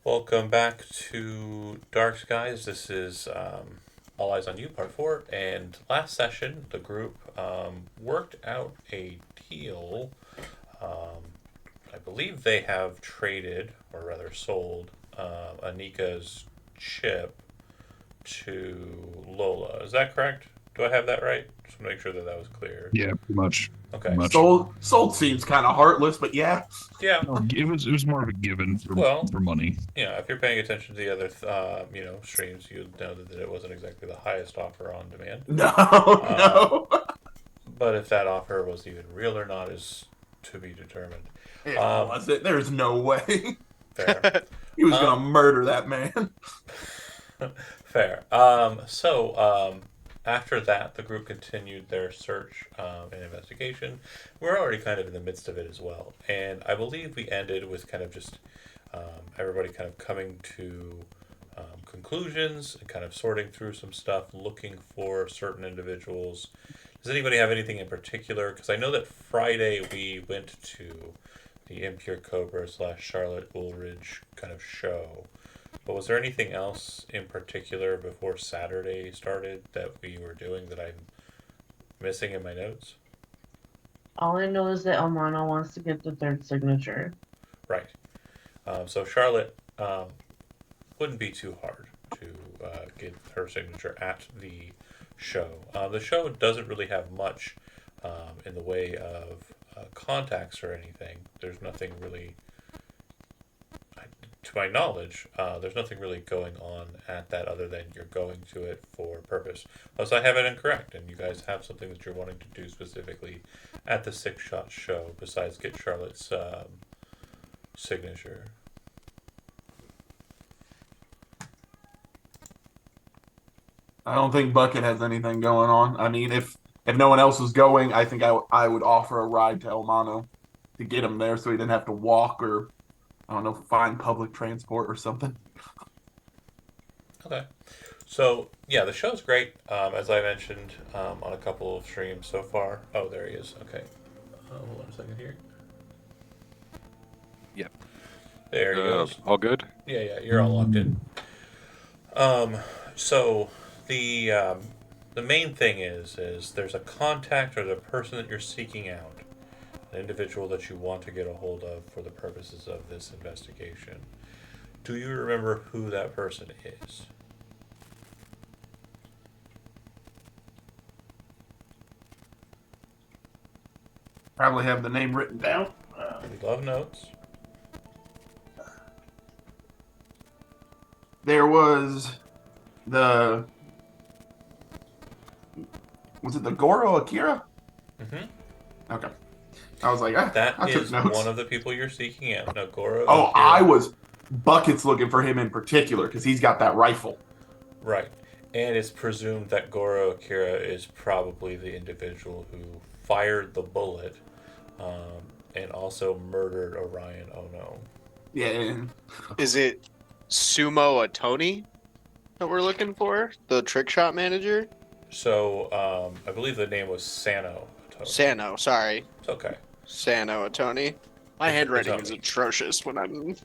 Welcome back to Dark Skies. This is All Eyes on You, Part 4. And last session, the group worked out a deal. Um, I believe they have traded, or rather sold, Anika's chip to Lola. Is that correct? Do I have that right? Just want to make sure that that was clear. Yeah, pretty much. Okay. Pretty much. Sold seems kind of heartless, but yeah. Yeah. No, it was more of a given Well, for money. yeah, if you're paying attention to the other, streams, you know that it wasn't exactly the highest offer on demand. No, Um, no. but if that offer was even real or not is to be determined. It Um, wasn't. There's no way. fair. He was Um, gonna murder that man. fair. After that, the group continued their search and investigation. We're already kind of in the midst of it as well. And I believe we ended with kind of just everybody kind of coming to conclusions and kind of sorting through some stuff, looking for certain individuals. Does anybody have anything in particular? Because I know that Friday we went to the Impure Cobra / Charlotte Woolridge kind of show. But was there anything else in particular before Saturday started that we were doing that I'm missing in my notes? All I know is that Omana wants to get the third signature. Right. So Charlotte wouldn't be too hard to get her signature at the show. The show doesn't really have much in the way of contacts or anything. There's nothing really, to my knowledge, there's nothing really going on at that other than you're going to it for purpose. Unless I have it incorrect and you guys have something that you're wanting to do specifically at the Six Shot show besides get Charlotte's signature. I don't think Bucket has anything going on. I mean, if no one else was going, I think I would offer a ride to Elmano to get him there, so he didn't have to walk or I don't know, find public transport or something. Okay. So, yeah, the show's great, as I mentioned on a couple of streams so far. Oh, there he is. Okay. Hold on a second here. Yep. There he goes. All good? Yeah, you're all locked in. So the main thing is there's a contact or the person that you're seeking out, an individual that you want to get a hold of for the purposes of this investigation. Do you remember who that person is? Probably have the name written down. We love notes. There was the was it the Goro Akira? Mm-hmm. Okay. I was like, That I took is notes. one of the people you're seeking out. Nagoro Oh, Akira. I was Bucket's looking for him in particular because he's got that rifle. Right. And it's presumed that Goro Akira is probably the individual who fired the bullet and also murdered Orion Ono. Yeah. Is it Sumo Atoni that we're looking for? The trick shot manager? So I believe the name was Sano. Sano, sorry. It's okay. Sano Atoni. My It's handwriting is Atoni. atrocious when I'm.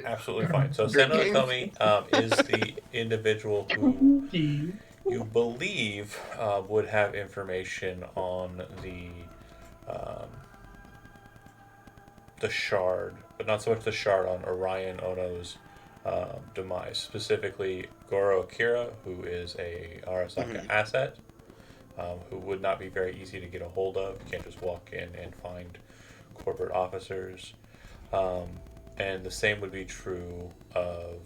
Absolutely fine. So Sano Drinking. Tomi is the individual who you believe would have information on um, the shard, but not so much the shard on Orion Ono's demise. Specifically, Goro Akira, who is a Arasaka asset, who would not be very easy to get a hold of. You can't just walk in and find corporate officers. And the same would be true of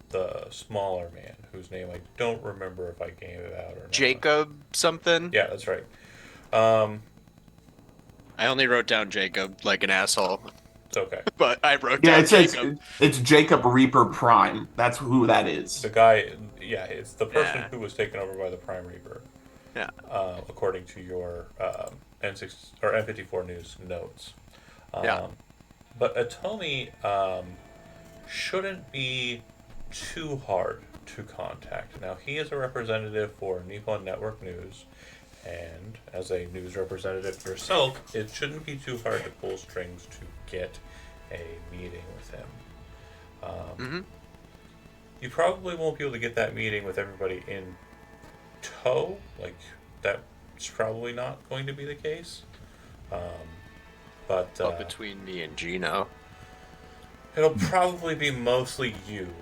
the smaller man, whose name I don't remember if I gave it out or not. Jacob something? Yeah, that's right. Um, I only wrote down Jacob like an asshole, it's okay. but I wrote Yeah, down it says Jacob. it's Jacob Reaper Prime. That's who that is. The guy, yeah, it's the person Yeah. who was taken over by the Prime Reaper. Yeah. According to your N6 or N54 News notes. Yeah. But Atomi shouldn't be too hard to contact. Now, he is a representative for Nippon Network News, and as a news representative yourself, it shouldn't be too hard to pull strings to get a meeting with him. Mm-hmm. You probably won't be able to get that meeting with everybody in tow. Like, that's probably not going to be the case. Um, but But between me and Gino. it'll probably be mostly you.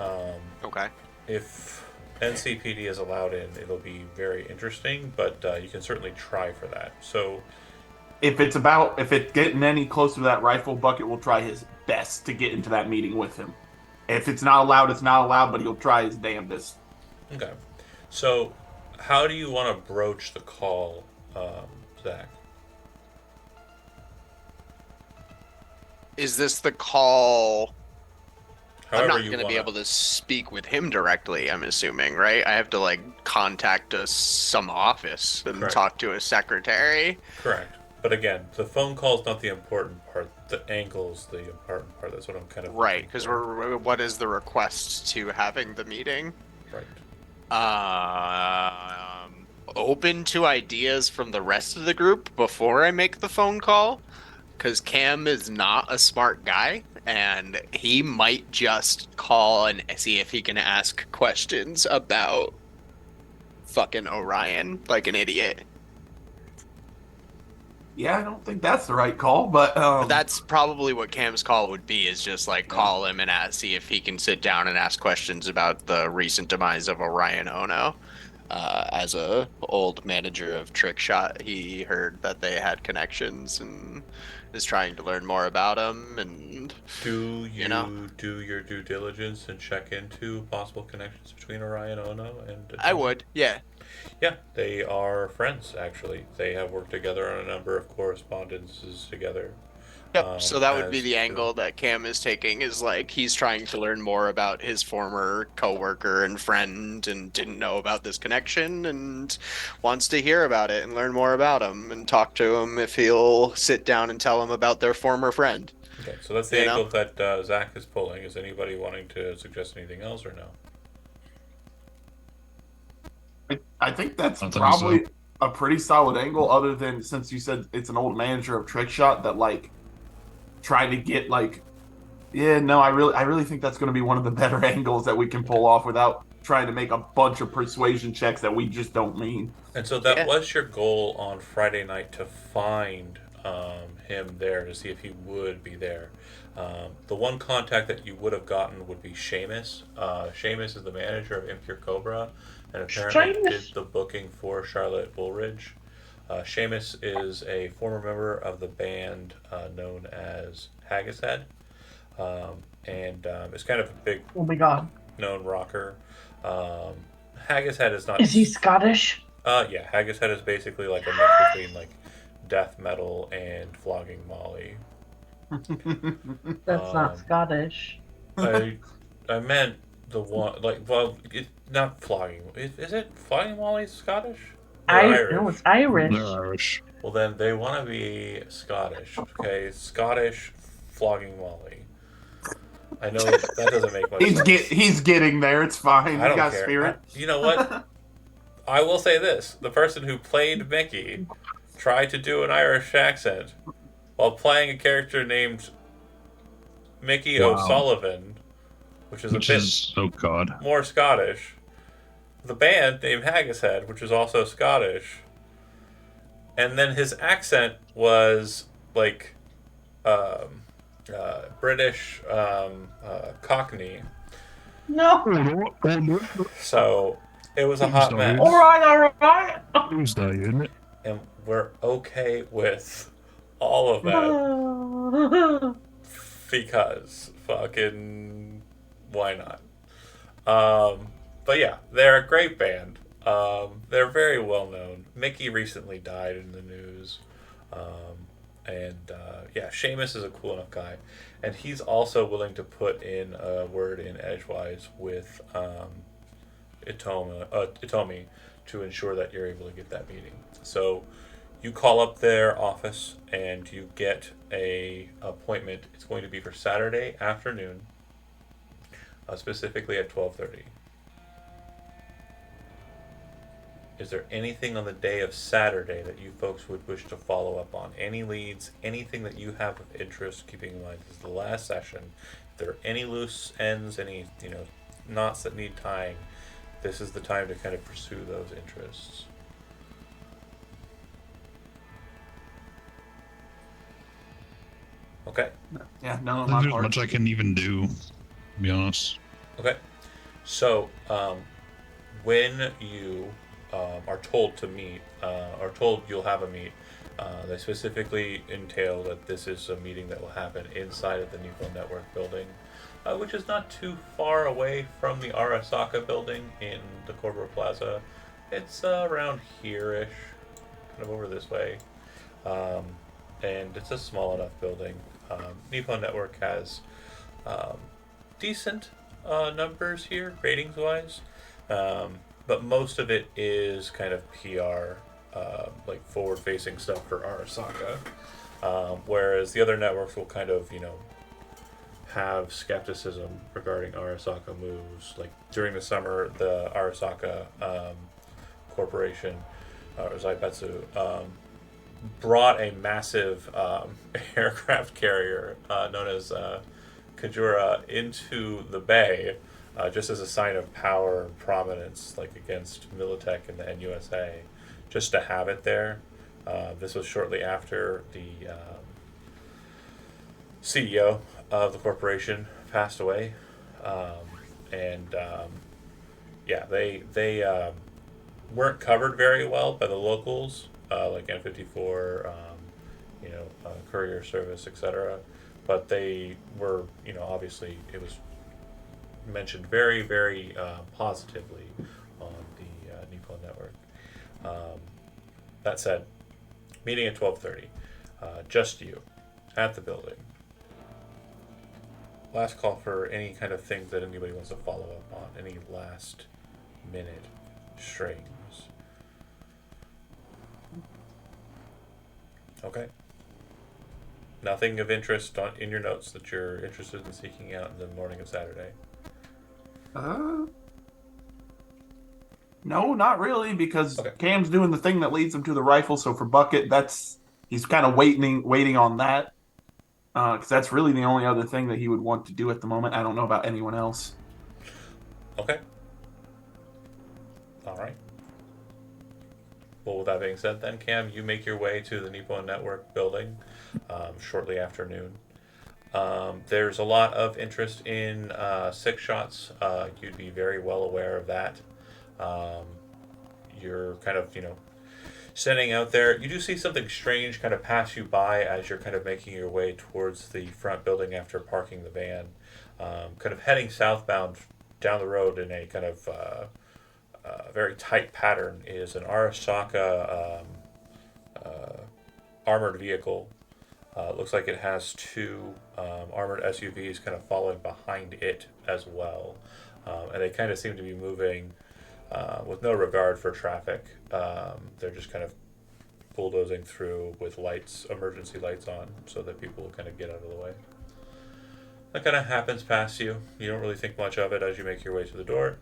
Um, Okay. if NCPD is allowed in, it'll be very interesting, but you can certainly try for that. So, If it's getting any closer to that rifle, Bucket will try his best to get into that meeting with him. If it's not allowed, it's not allowed, but he'll try his damnedest. okay. So, how do you want to broach the call, Zach? Is this the call? I'm However not you going to want be to. able to speak with him directly, I'm assuming, right? I have to like contact some office and Correct. talk to a secretary. Correct. But again, the phone call is not the important part. The angle's the important part. That's what I'm kind of Right, looking because for. what is the request to having the meeting? Right. Open to ideas from the rest of the group before I make the phone call, because Cam is not a smart guy, and he might just call and see if he can ask questions about fucking Orion like an idiot. Yeah, I don't think that's the right call, but That's probably what Cam's call would be, is just like yeah. call him and see if he can sit down and ask questions about the recent demise of Orion Ono. As a old manager of Trickshot, he heard that they had connections and is trying to learn more about them. And Do you know, you do your due diligence and check into possible connections between Orion Ono and I Atomi? would, yeah, Yeah, they are friends, actually. They have worked together on a number of correspondences together. yep. So that would be As the do. angle that Cam is taking, is like he's trying to learn more about his former coworker and friend and didn't know about this connection and wants to hear about it and learn more about him and talk to him if he'll sit down and tell him about their former friend. Okay, so that's the You know? angle that Zach is pulling. Is anybody wanting to suggest anything else or no? I think that's I think so. probably a pretty solid angle, other than since you said it's an old manager of Trickshot that like trying to get like yeah, no, I really think that's going to be one of the better angles that we can Okay. pull off without trying to make a bunch of persuasion checks that we just don't mean. And so that Yeah. was your goal on Friday night to find him there to see if he would be there. The one contact that you would have gotten would be Seamus. Seamus is the manager of Impure Cobra and apparently did Strange. the booking for Charlotte Woolridge. Seamus is a former member of the band known as Haggis Head, and is kind of a big Oh my god. known rocker. Um, Haggis Head is not. Is he Scottish? Yeah, Haggis Head is basically like a mix between like death metal and flogging Molly. That's not Um, Scottish. I meant the one like well, not flogging. Is it flogging Molly Scottish? They're Irish. No, it's Irish. They're Irish. Well, then they want to be Scottish. Okay, Scottish flogging Molly. I know that doesn't make much sense. He's getting there. It's fine. I He don't got care. spirit. You know what? I will say this: the person who played Mickey tried to do an Irish accent while playing a character named Mickey Wow. O'Sullivan, which is Which a bit is, oh god. more Scottish. The band named Haggis Head, which is also Scottish, and then his accent was like British Cockney. No. Oh no. So it was a hot mess, All right. Who's that unit? and we're okay with all of that because fucking why not? But yeah, they're a great band. They're very well known. Mickey recently died in the news. And yeah, Seamus is a cool enough guy. And he's also willing to put in a word in edgewise with Itomi to ensure that you're able to get that meeting. So you call up their office and you get a appointment. It's going to be for Saturday afternoon, specifically at 12:30. Is there anything on the day of Saturday that you folks would wish to follow up on? Any leads, anything that you have of interest, keeping in mind this is the last session. there are any loose ends, any knots that need tying, this is the time to kind of pursue those interests. Okay. Yeah, none I of think my there's part. much I can even do, to be honest. Okay. So, when you are told to meet, or told you'll have a meet, they specifically entail that this is a meeting that will happen inside of the Nippon Network building, which is not too far away from the Arasaka building in the Korbro Plaza. It's around here-ish, kind of over this way. Um, and it's a small enough building. Nippon Network has um, decent numbers here, ratings wise, but most of it is kind of PR, like forward facing stuff for Arasaka. Whereas the other networks will kind of, have skepticism regarding Arasaka moves. Like during the summer, the Arasaka Corporation, or Zaibetsu, brought a massive aircraft carrier known as Kajura into the bay, just as a sign of power and prominence, like against Militech and the NUSA, just to have it there. This was shortly after the CEO of the corporation passed away, and yeah, they weren't covered very well by the locals, like N54, courier service, etc. But they were, obviously it was mentioned very, very positively on the Nippon Network. Um, that said, meeting at 12:30, just you, at the building. Last call for any kind of things that anybody wants to follow up on. Any last minute strings. Okay. Nothing of interest in your notes that you're interested in seeking out in the morning of Saturday. No, not really, because Okay. Cam's doing the thing that leads him to the rifle. So for Bucket, he's kind of waiting on that, because that's really the only other thing that he would want to do at the moment. I don't know about anyone else. Okay. All right. Well, with that being said, then Cam, you make your way to the Nippon Network building shortly after noon. There's a lot of interest in six shots. You'd be very well aware of that. You're kind of, standing out there. You do see something strange kind of pass you by as you're kind of making your way towards the front building after parking the van. Kind of heading southbound down the road in a kind of very tight pattern is an Arasaka armored vehicle. Looks like it has two armored SUVs kind of following behind it as well. And they kind of seem to be moving with no regard for traffic. They're just kind of bulldozing through with emergency lights on, so that people will kind of get out of the way. That kind of happens past you. You don't really think much of it as you make your way to the door.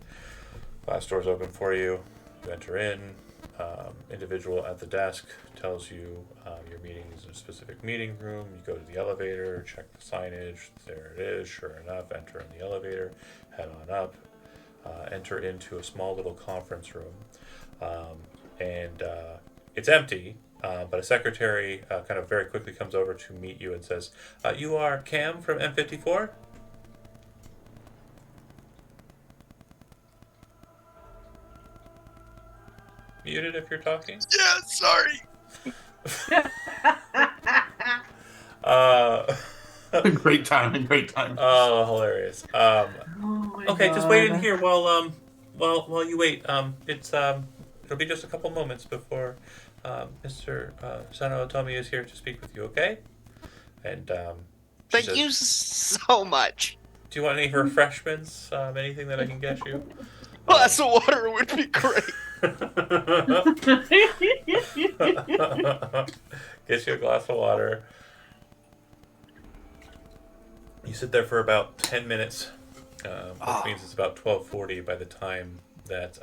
Glass door's open for you. You enter in. Individual at the desk tells you your meeting is in a specific meeting room. You go to the elevator, check the signage. There it is. Sure enough, enter in the elevator, head on up, enter into a small little conference room. And it's empty, but a secretary kind of very quickly comes over to meet you and says, "You are Cam from M54?" Muted if you're talking. Yeah, sorry. Uh, Great timing, great timing. oh, hilarious. Oh my Okay, just wait in God. here while you wait. It'll be just a couple moments before Mr. Sano Otomi is here to speak with you. Okay? And she Thank says, you so much. "Do you want any refreshments? Anything that I can get you?" Glass of water would be great. Get you a glass of water. You sit there for about 10 minutes, which means it's about 12:40 by the time that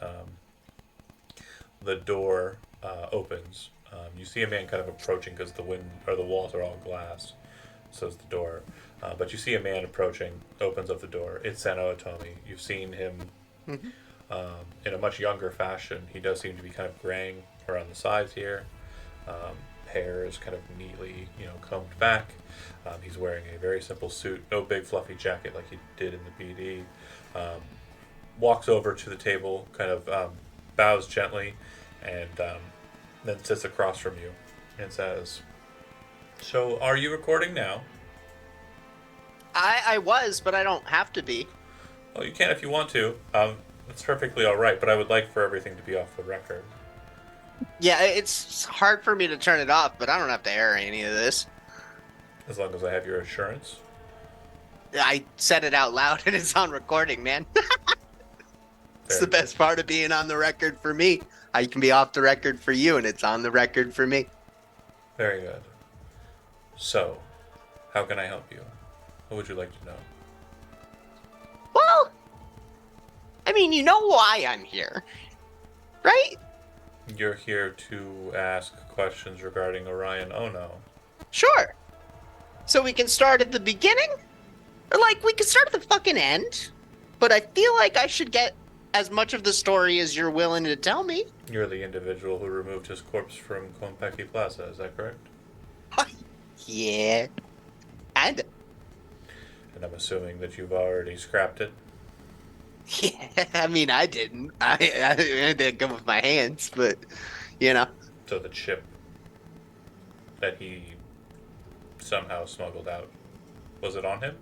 the door opens. You see a man kind of approaching because the walls are all glass. says the door. But you see a man approaching, opens up the door. It's Sano Otomi. You've seen him Mhm. in a much younger fashion. He does seem to be kind of graying around the sides here. Um, Hair is kind of neatly, combed back. He's wearing a very simple suit, no big fluffy jacket like he did in the BD. Um, Walks over to the table, kind of bows gently, and then sits across from you and says, "So, are you recording now?" I was, but I don't have to be. Well, you can if you want to. That's perfectly all right, but I would like for everything to be off the record. Yeah, it's hard for me to turn it off, but I don't have to air any of this. As long as I have your assurance. I said it out loud and it's on recording, man. It's Very the best part of being on the record for me. I can be off the record for you and it's on the record for me. Very good. So, how can I help you? What would you like to know? Well, I mean, you know why I'm here, right? You're here to ask questions regarding Orion Ono. Sure. So we can start at the beginning? Or, like, we can start at the fucking end? But I feel like I should get as much of the story as you're willing to tell me. You're the individual who removed his corpse from Konpeki Plaza, is that correct? Yeah. And, And I'm assuming that you've already scrapped it. yeah, I mean, I didn't. I didn't come with my hands, but, you know. So the chip that he somehow smuggled out, was it on him?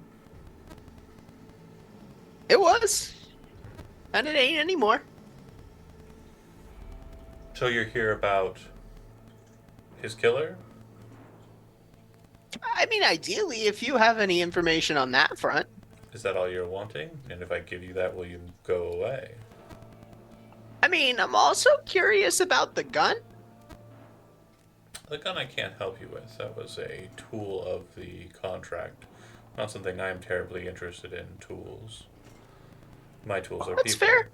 It was. And it ain't anymore. So you're here about his killer? I mean, ideally, if you have any information on that front. Is that all you're wanting? And if I give you that, will you go away? I mean, I'm also curious about the gun. The gun I can't help you with. That was a tool of the contract. Not something I'm terribly interested in, tools. My tools are That's people. fair.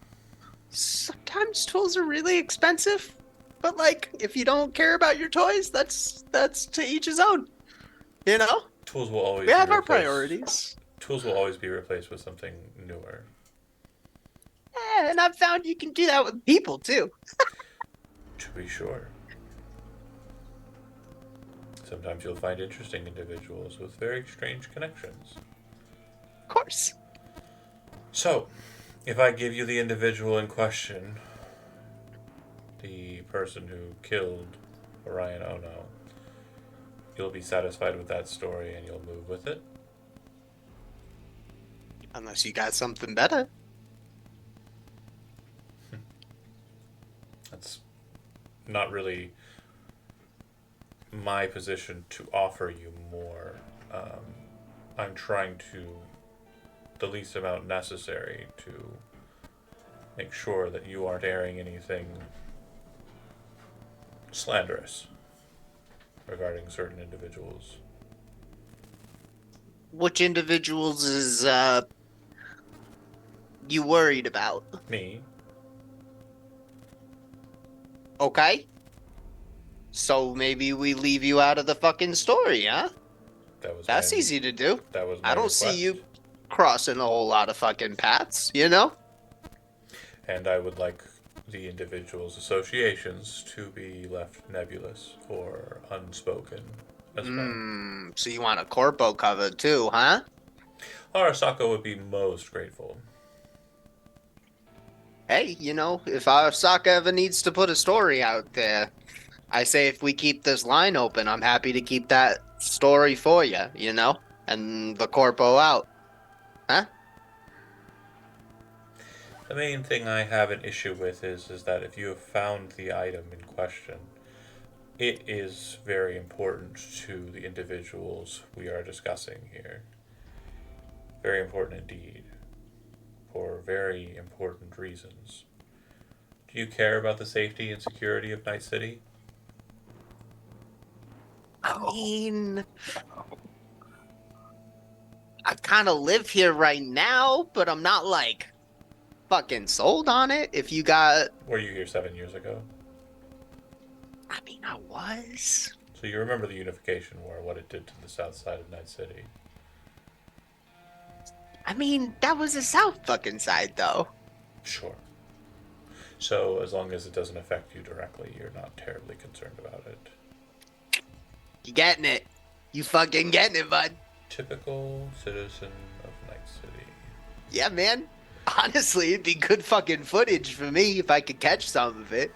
Sometimes tools are really expensive, but like if you don't care about your toys, that's to each his own. You know, Tools will always we be have our replaced- priorities. Tools will always be replaced with something newer. And I've found you can do that with people too. To be sure. Sometimes you'll find interesting individuals with very strange connections. Of course. So, if I give you the individual in question, the person who killed Orion Ono, you'll be satisfied with that story and you'll move with it? Unless you got something better. That's not really my position to offer you more. I'm trying to, the least amount necessary to make sure that you aren't airing anything slanderous regarding certain individuals. Which individuals is you worried about? Me, Okay. So maybe we leave you out of the fucking story, huh? That's my, easy to do. That was my I don't request. see you crossing a whole lot of fucking paths, you know? And I would like the individuals' associations to be left nebulous or unspoken as well. So you want a corpo cover too, huh? Arasaka would be most grateful. Hey, you know, if Arasaka ever needs to put a story out there, I say if we keep this line open, I'm happy to keep that story for you, you know? And the corpo out. Huh? The main thing I have an issue with is that if you have found the item in question, it is very important to the individuals we are discussing here. Very important indeed. For very important reasons. Do you care about the safety and security of Night City? I mean, I kind of live here right now, but I'm not like fucking sold on it. If you got, Were you here 7 years ago? I mean, I was. So So you remember the Unification War, what it did to the south side of Night City. I mean, that was the south fucking side, though. Sure. So as long as it doesn't affect you directly, you're not terribly concerned about it. You getting it? You fucking getting it, bud? Typical citizen of Night City. Yeah, man. Honestly, it'd be good fucking footage for me if I could catch some of it.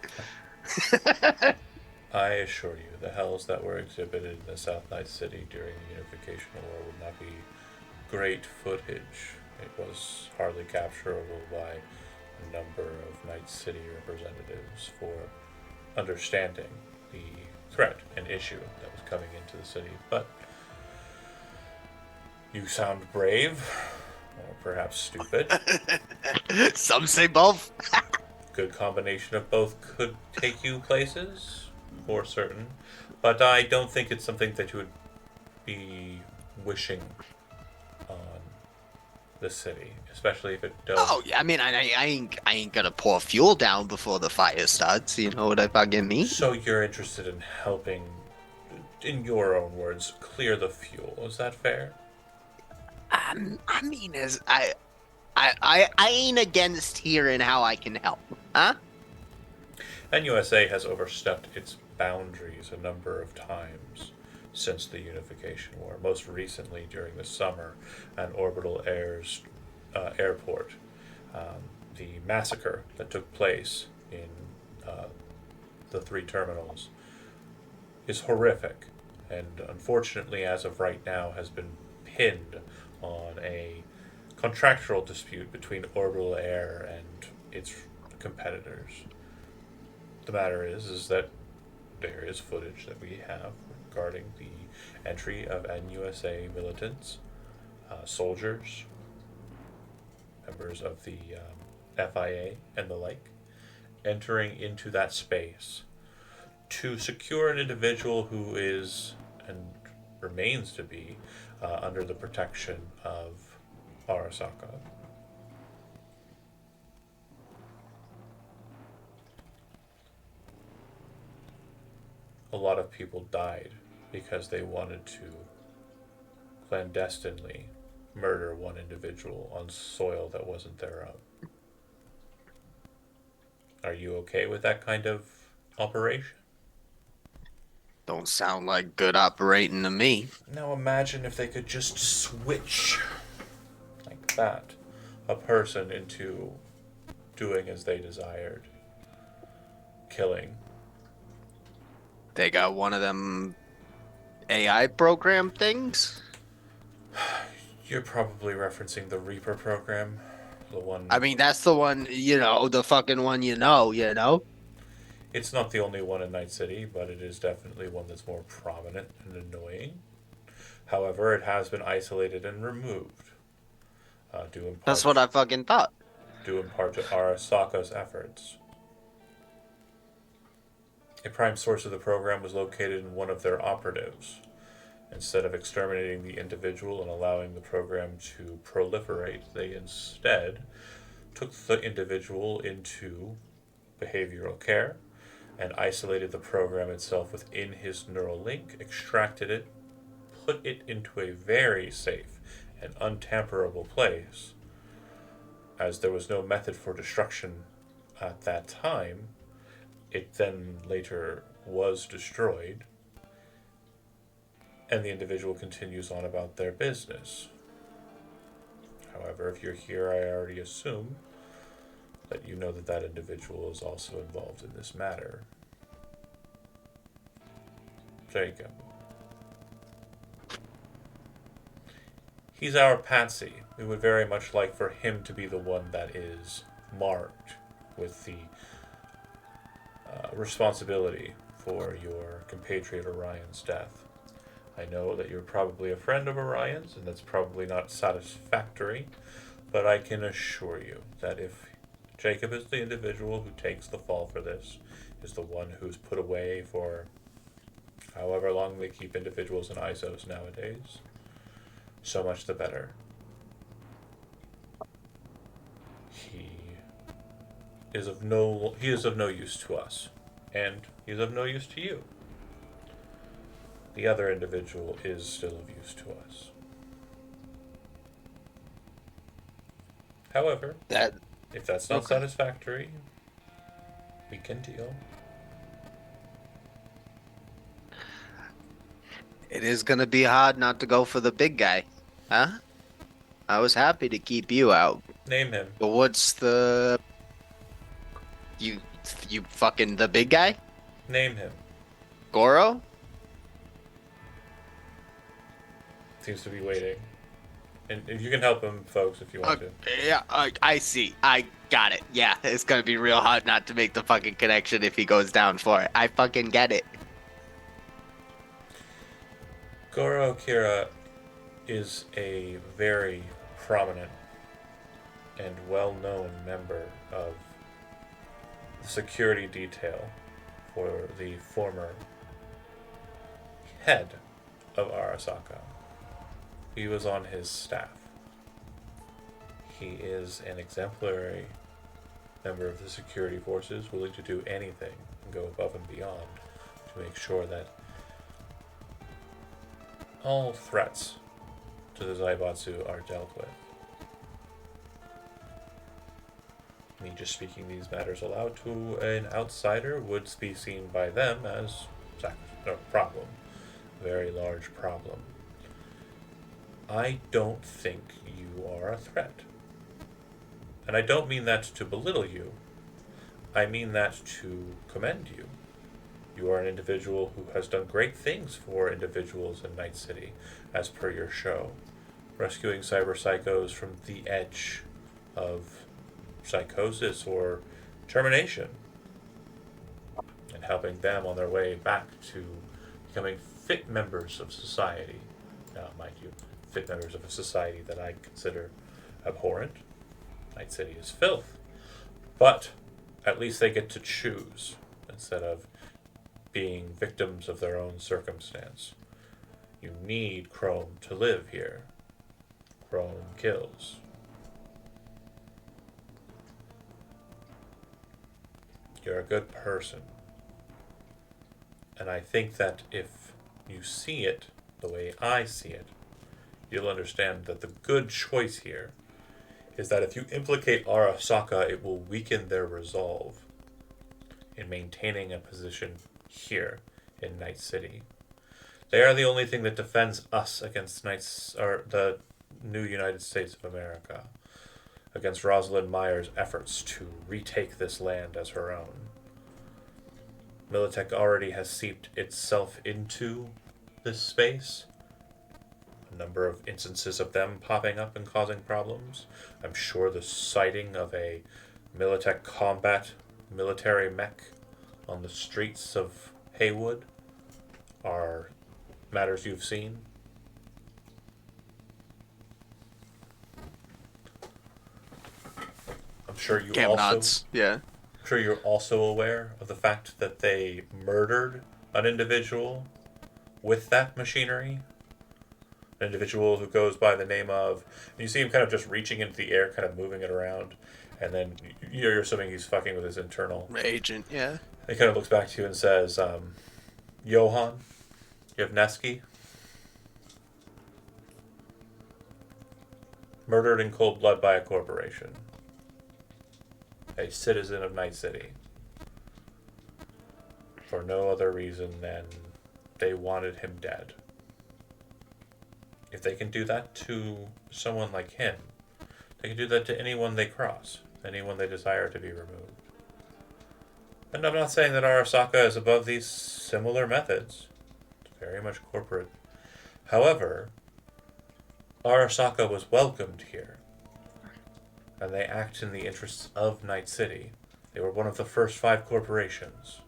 I assure you, the hells that were exhibited in the South Night City during the Unification War would not be great footage. It was hardly capturable by a number of Night City representatives for understanding the threat and issue that was coming into the city. But you sound brave, or perhaps stupid. Some say both. Good combination of both could take you places, for certain. But I don't think it's something that you would be wishing on the city, especially if it does. Oh yeah, I mean, I ain't gonna pour fuel down before the fire starts. You know what I fucking mean? So you're interested in helping, in your own words, clear the fuel. Is that fair? I mean, as I ain't against hearing how I can help, huh? NUSA has overstepped its boundaries a number of times since the Unification War, most recently during the summer at Orbital Air's airport. The massacre that took place in the three terminals is horrific, and unfortunately, as of right now, has been pinned on a contractual dispute between Orbital Air and its competitors. The matter is that there is footage that we have regarding the entry of NUSA militants, soldiers, members of the FIA, and the like, entering into that space to secure an individual who is and remains to be under the protection of Arasaka. A lot of people died because they wanted to clandestinely murder one individual on soil that wasn't their own. Are you okay with that kind of operation? Don't sound like good operating to me. Now imagine if they could just switch like that a person into doing as they desired, killing. They got one of them AI program things. You're probably referencing the Reaper program, the one. I mean, that's the one, the fucking one, you know. It's not the only one in Night City, but it is definitely one that's more prominent and annoying. However, it has been isolated and removed, due in part. That's what I fucking thought. Due in part to Arasaka's efforts. A prime source of the program was located in one of their operatives. Instead of exterminating the individual and allowing the program to proliferate, they instead took the individual into behavioral care and isolated the program itself within his neural link, extracted it, put it into a very safe and untamperable place. As there was no method for destruction at that time, it then later was destroyed, and the individual continues on about their business. However, if you're here, I already assume that you know that that individual is also involved in this matter. Jacob. He's our patsy. We would very much like for him to be the one that is marked with the responsibility for your compatriot Orion's death. I know that you're probably a friend of Orion's, and that's probably not satisfactory, but I can assure you that if Jacob is the individual who takes the fall for this, is the one who's put away for however long they keep individuals in ISOs nowadays, so much the better. He is of no use to us, and he is of no use to you. the other individual is still of use to us. However, That if that's not okay. satisfactory, we can deal. It is gonna be hard not to go for the big guy, huh? I was happy to keep you out, Name him. but what's the you you fucking the big guy? Name him. Goro? Seems to be waiting. And if you can help him, folks, if you Uh, want to. yeah, I see. I got it. Yeah, it's gonna be real hard not to make the fucking connection if he goes down for it. I fucking get it. Goro Kira is a very prominent and well-known member of the security detail for the former head of Arasaka. He was on his staff. He is an exemplary member of the security forces, willing to do anything and go above and beyond to make sure that all threats to the Zaibatsu are dealt with. Me just speaking these matters aloud to an outsider would be seen by them as a problem. A very large problem. I don't think you are a threat. And I don't mean that to belittle you. I mean that to commend you. You are an individual who has done great things for individuals in Night City, as per your show. Rescuing cyber psychos from the edge of psychosis or termination, and helping them on their way back to becoming fit members of society. Now, mind you, fit members of a society that I consider abhorrent. Night City is filth. But at least they get to choose instead of being victims of their own circumstance. You need Chrome to live here. Chrome kills. You're a good person. And I think that if you see it the way I see it, you'll understand that the good choice here is that if you implicate Arasaka, it will weaken their resolve in maintaining a position here in Night City. They are the only thing that defends us against the new United States of America, against Rosalind Meyer's efforts to retake this land as her own. Militech already has seeped itself into this space. A number of instances of them popping up and causing problems. I'm sure the sighting of a Militech combat military mech on the streets of Haywood are matters you've seen. I'm sure you Cam also nods. Yeah. I'm sure you're also aware of the fact that they murdered an individual with that machinery. An individual who goes by the name of, and you see him kind of just reaching into the air, kind of moving it around, and then you're assuming he's fucking with his internal. Agent, yeah. He kind of looks back to you and says, Johann Yevnesky, murdered in cold blood by a corporation. A citizen of Night City. For no other reason than they wanted him dead. If they can do that to someone like him, they can do that to anyone they cross, anyone they desire to be removed. And I'm not saying that Arasaka is above these similar methods. It's very much corporate. However, Arasaka was welcomed here, and they act in the interests of Night City. They were one of the first 5 corporations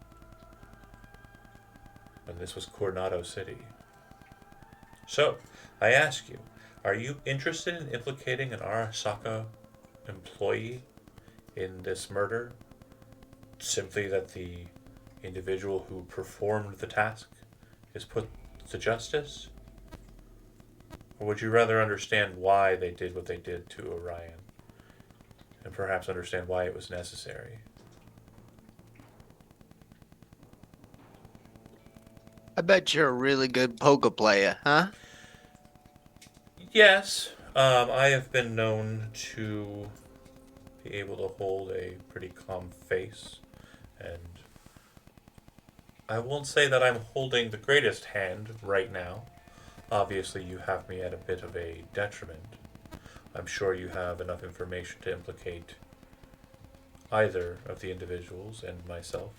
when this was Coronado City. So, I ask you, are you interested in implicating an Arasaka employee in this murder? Simply that the individual who performed the task is put to justice? Or would you rather understand why they did what they did to Orion? And perhaps understand why it was necessary? I bet you're a really good poker player, huh? Yes, I have been known to be able to hold a pretty calm face, and I won't say that I'm holding the greatest hand right now. Obviously, you have me at a bit of a detriment. I'm sure you have enough information to implicate either of the individuals and myself.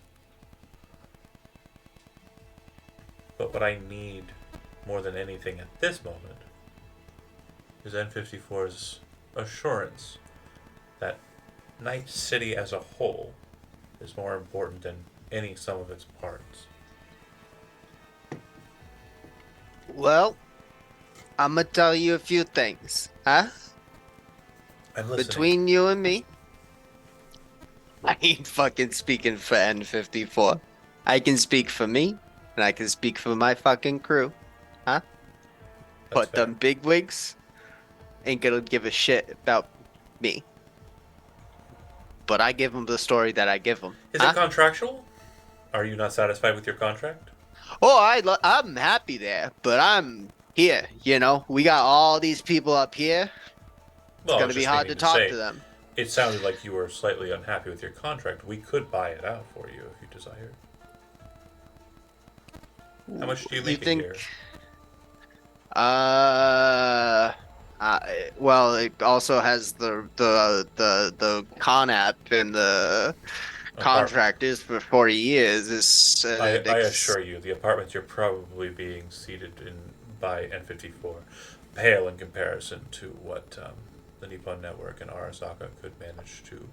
But what I need more than anything at this moment is N54's assurance that Night City as a whole is more important than any sum of its parts. Well, I'm gonna tell you a few things, huh? I'm listening. Between you and me, I ain't fucking speaking for N54. I can speak for me, and I can speak for my fucking crew, huh? That's But fair. them bigwigs ain't gonna give a shit about me. But I give them the story that I give them. Is it contractual? Are you not satisfied with your contract? Oh, I'm happy there, but I'm here. You know, we got all these people up here. Well, It's I gonna was be just hard to meaning talk say, to them. it sounded like you were slightly unhappy with your contract. We could buy it out for you if you desire. How much do you make a think? year? Uh, well, it also has the con app and the contract is for 40 years. It's I assure you, the apartments you're probably being seated in by N54 pale in comparison to what the Nippon Network and Arasaka could manage to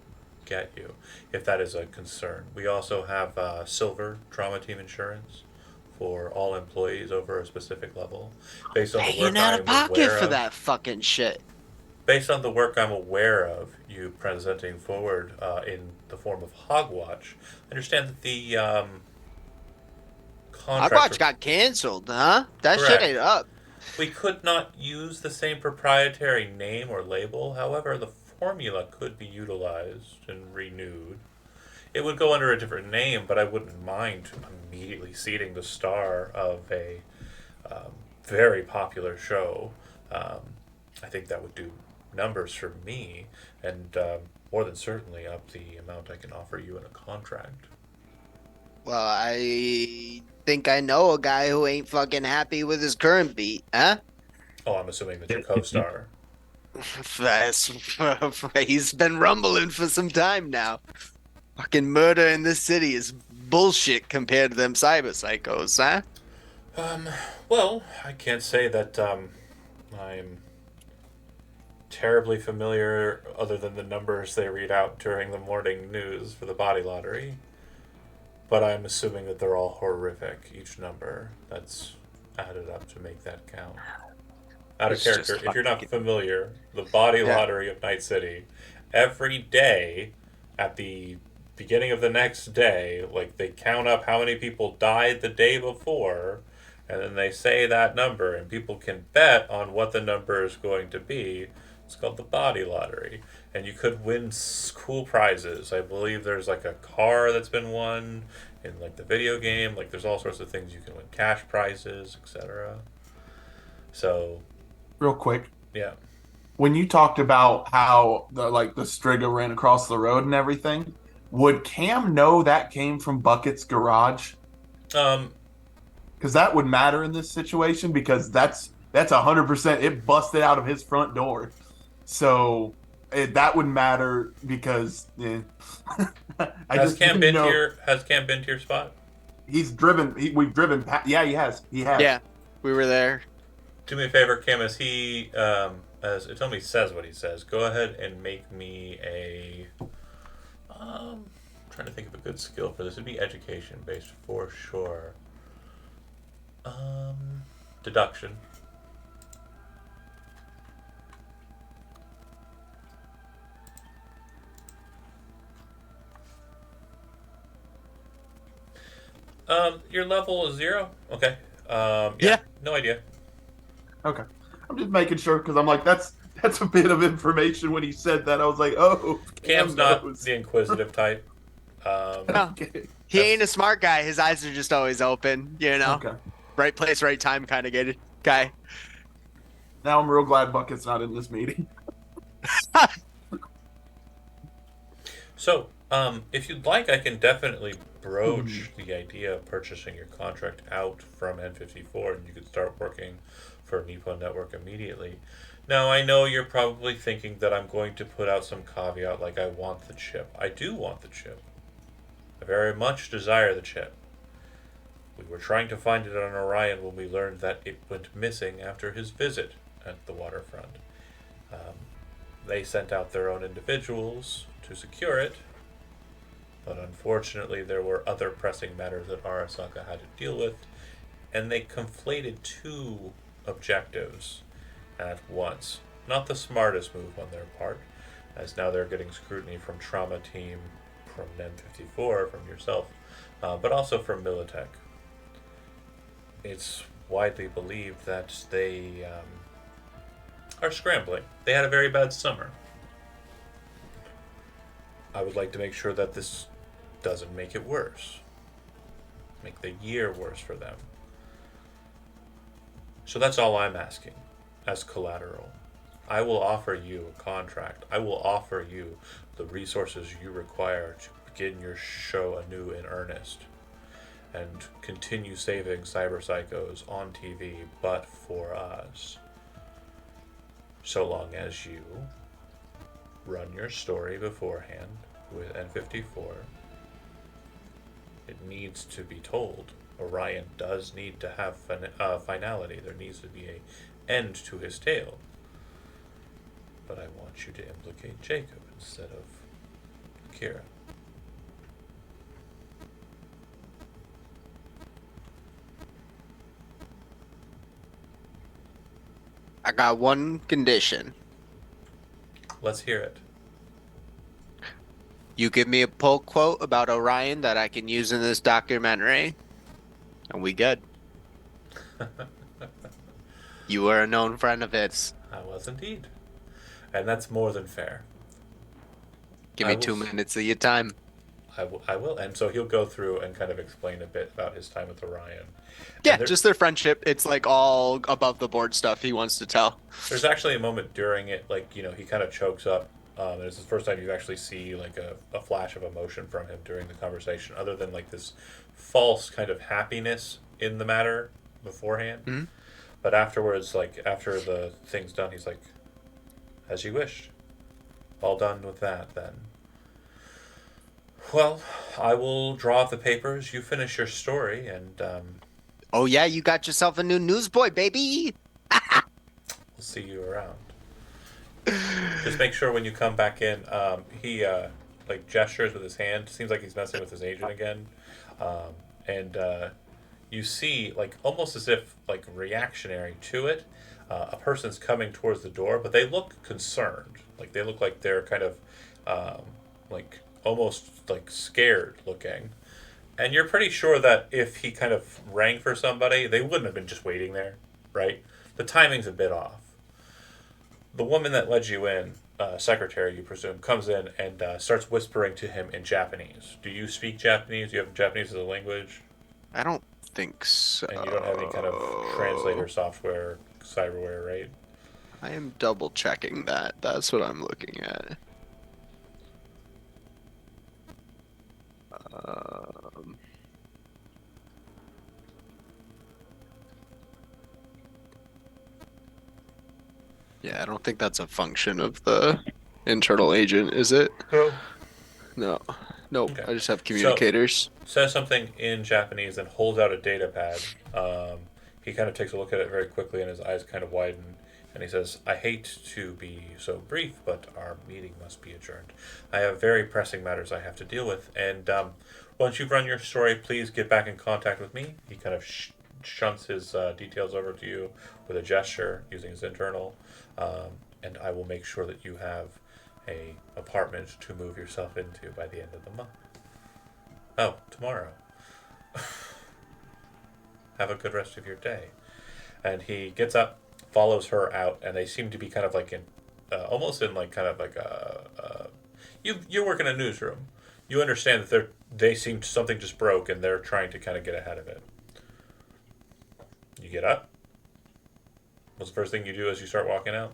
get you, if that is a concern. We also have silver trauma team insurance for all employees over a specific level, based on the paying work out I'm of pocket aware for of. that fucking shit. Based on the work I'm aware of, you presenting forward in the form of Hogwatch, I understand that the Our contract. watch got canceled, huh? That Correct. shit ain't up. We could not use the same proprietary name or label, however, the formula could be utilized and renewed. It would go under a different name, but I wouldn't mind immediately seating the star of a very popular show. I think that would do numbers for me, and more than certainly up the amount I can offer you in a contract. Well, I think I know a guy who ain't fucking happy with his current beat, huh? Oh, I'm assuming that your co-star. He's been rumbling for some time now. Fucking murder in this city is bullshit compared to them cyber psychos, huh? Well, I can't say that I'm terribly familiar, other than the numbers they read out during the morning news for the body lottery. But I'm assuming that they're all horrific, each number that's added up to make that count. Out of It's character, just if you're not fucking- familiar, the body Yeah. lottery of Night City, every day at the beginning of the next day, like they count up how many people died the day before, and then they say that number, and people can bet on what the number is going to be. It's called the body lottery, and you could win cool prizes. I believe there's like a car that's been won in like the video game. Like there's all sorts of things you can win, cash prizes, etc. So Real quick, yeah. when you talked about how the Striga ran across the road and everything, would Cam know that came from Bucket's garage? Um, Because that would matter in this situation, because that's 100%. It busted out of his front door, so that would matter because I has just Cam didn't been know. here? Has Cam been to your spot? He's driven. We've driven. Yeah, he has. He has. Yeah, we were there. Do me a favor, Cam. As he, as Itomi says what he says, go ahead and make me a. Trying to think of a good skill for this. It'd be education based for sure. Deduction. Your level is 0. Okay. Yeah. No idea. Okay. I'm just making sure because I'm like that's a bit of information. When he said that, I was like, oh, Cam's Cam not knows. the inquisitive type. No, Okay. he ain't a smart guy. His eyes are just always open, you know? Okay. right place, right time kind of good guy. Now I'm real glad Bucket's not in this meeting. So, if you'd like, I can definitely broach the idea of purchasing your contract out from N54, and you could start working for Nippon Network immediately. Now, I know you're probably thinking that I'm going to put out some caveat like I want the chip. I do want the chip. I very much desire the chip. We were trying to find it on Orion when we learned that it went missing after his visit at the waterfront. Um, they sent out their own individuals to secure it, but unfortunately there were other pressing matters that Arasaka had to deal with, and they conflated two objectives at once. Not the smartest move on their part, as now they're getting scrutiny from Trauma Team, from NEM54, from yourself, but also from Militech. It's widely believed that they are scrambling. They had a very bad summer. I would like to make sure that this doesn't make it worse. Make the year worse for them. So that's all I'm asking as collateral. I will offer you a contract. I will offer you the resources you require to begin your show anew in earnest and continue saving cyber psychos on TV, but for us. So long as you run your story beforehand with N54. It needs to be told. Orion does need to have finality. There needs to be an end to his tale. But I want you to implicate Jacob instead of Kira. I got one condition. Let's hear it. You give me a pull quote about Orion that I can use in this documentary, and we good. You are a known friend of his. I was indeed. And that's more than fair. Give I me will 2 minutes of your time. I will. And so he'll go through and kind of explain a bit about his time with Orion. Yeah, there- just their friendship. It's like all above the board stuff he wants to tell. There's actually a moment during it, like, he kind of chokes up. And it's the first time you actually see, like, a flash of emotion from him during the conversation, other than, like, this false kind of happiness in the matter beforehand. Mhm. But afterwards, like, after the thing's done, he's like, as you wished. All done with that, then. Well, I will draw up the papers. You finish your story, and Oh yeah, you got yourself a new newsboy, baby. we'll see you around. Just make sure when you come back in, he like gestures with his hand. Seems like he's messing with his agent again, and you see, like, almost as if like reactionary to it, a person's coming towards the door, but they look concerned. Like they look like they're kind of like almost like scared looking. And you're pretty sure that if he kind of rang for somebody, they wouldn't have been just waiting there, right? The timing's a bit off. The woman that led you in, secretary, you presume, comes in and starts whispering to him in Japanese. Do you speak Japanese? Do you have Japanese as a language? I don't think so. And you don't have any kind of translator software, cyberware, right? I am double checking that. That's what I'm looking at. Yeah, I don't think that's a function of the internal agent, is it? No. No. Nope. Okay. I just have communicators. Says something in Japanese and holds out a data pad. He kind of takes a look at it very quickly and his eyes kind of widen. And he says, I hate to be so brief, but our meeting must be adjourned. I have very pressing matters I have to deal with. And once you've run your story, please get back in contact with me. He kind of shunts his details over to you with a gesture using his internal. And I will make sure that you have a apartment to move yourself into by the end of the month. Oh, tomorrow. Have a good rest of your day. And he gets up, follows her out, and they seem to be kind of like in, almost in like kind of like you work in a newsroom. You understand that they seem something just broke, and they're trying to kind of get ahead of it. You get up. What's the first thing you do as you start walking out?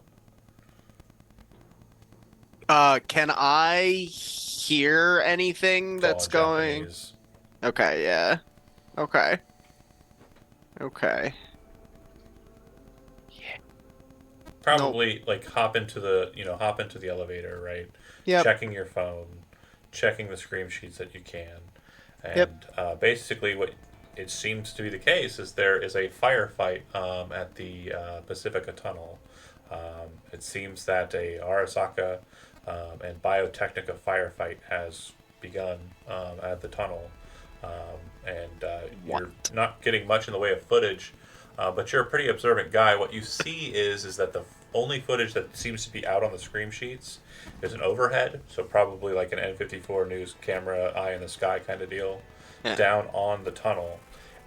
Can I hear anything It's all that's in going? Japanese. Okay, yeah. Okay. Okay. Nope. Probably like hop into the elevator, right? Yep. Checking your phone, checking the screen sheets that you can, Yep. and basically what it seems to be the case is there is a firefight at the Pacifica Tunnel. It seems that a Arasaka and Biotechnica firefight has begun at the tunnel, and you're What? not getting much in the way of footage, but you're a pretty observant guy. What you see is that the only footage that seems to be out on the screen sheets is an overhead, so probably like an N54 news camera, eye in the sky kind of deal, Yeah. down on the tunnel.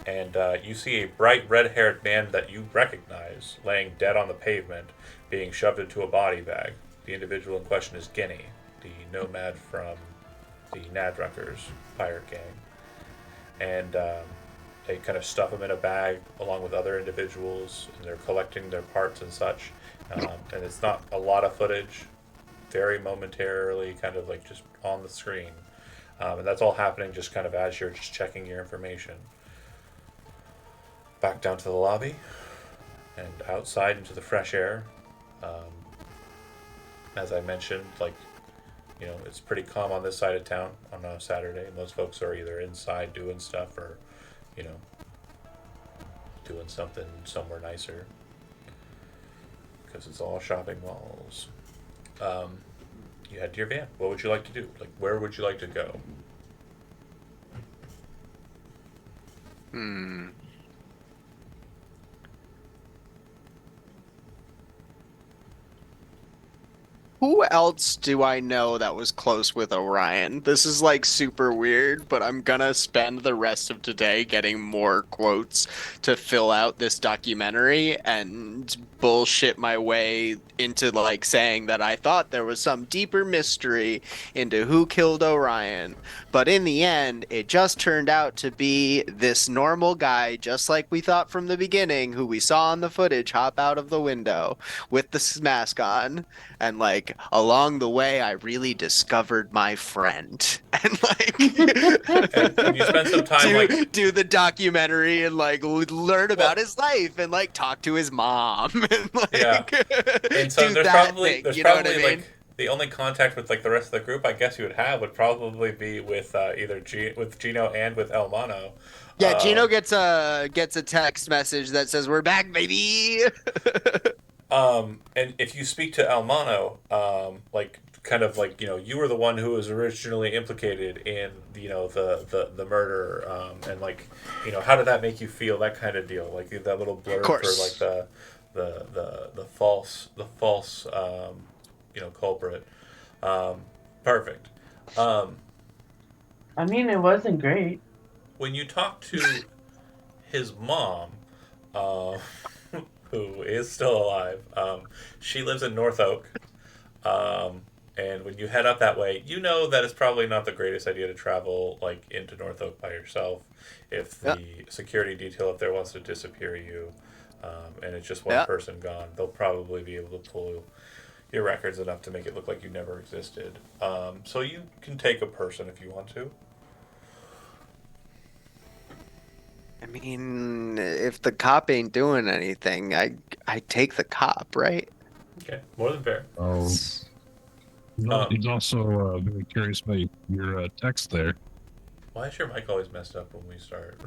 And you see a bright red haired man that you recognize laying dead on the pavement, being shoved into a body bag. The individual in question is Guinea, the nomad from the Nadruckers pirate gang. And they kind of stuff him in a bag along with other individuals, and they're collecting their parts and such. And it's not a lot of footage, very momentarily, kind of like just on the screen. And that's all happening just kind of as you're just checking your information. Back down to the lobby and outside into the fresh air. Um, as I mentioned, it's pretty calm on this side of town on a Saturday. Most folks are either inside doing stuff or, you know, doing something somewhere nicer because it's all shopping malls. You head to your van. What would you like to do? Like, where would you like to go? Hmm. Who else do I know that was close with Orion? This is like super weird, but I'm gonna spend the rest of today getting more quotes to fill out this documentary and bullshit my way into like saying that I thought there was some deeper mystery into who killed Orion. But in the end, it just turned out to be this normal guy, just like we thought from the beginning, who we saw in the footage hop out of the window with the mask on. And like along the way, I really discovered my friend, and like And you spend some time do the documentary and like learn about well, his life and like talk to his mom and yeah. like And so do there's that probably thing. there's You know what I probably mean? like the only contact with like the rest of the group I guess you would have would probably be with either with Gino and with El Mano. Yeah, Gino Um, gets a text message that says we're back, baby. and if you speak to Almano, like kind of like you were the one who was originally implicated in the murder, and like how did that make you feel? That kind of deal, like that little Of blurb for like course. the false culprit. Um, perfect. Um, I mean, it wasn't great. when you talk to his mom, uh, who is still alive, she lives in North Oak. Um, and when you head up that way, you know that it's probably not the greatest idea to travel like into North Oak by yourself. If Yeah, the security detail up there wants to disappear you, and it's just one yeah. person gone, they'll probably be able to pull your records enough to make it look like you never existed. So you can take a person if you want to. I mean, if the cop ain't doing anything, I take the cop, right? Okay, more than fair. Oh, Um, he's also very curious about your text there. why is your mic always messed up when we start?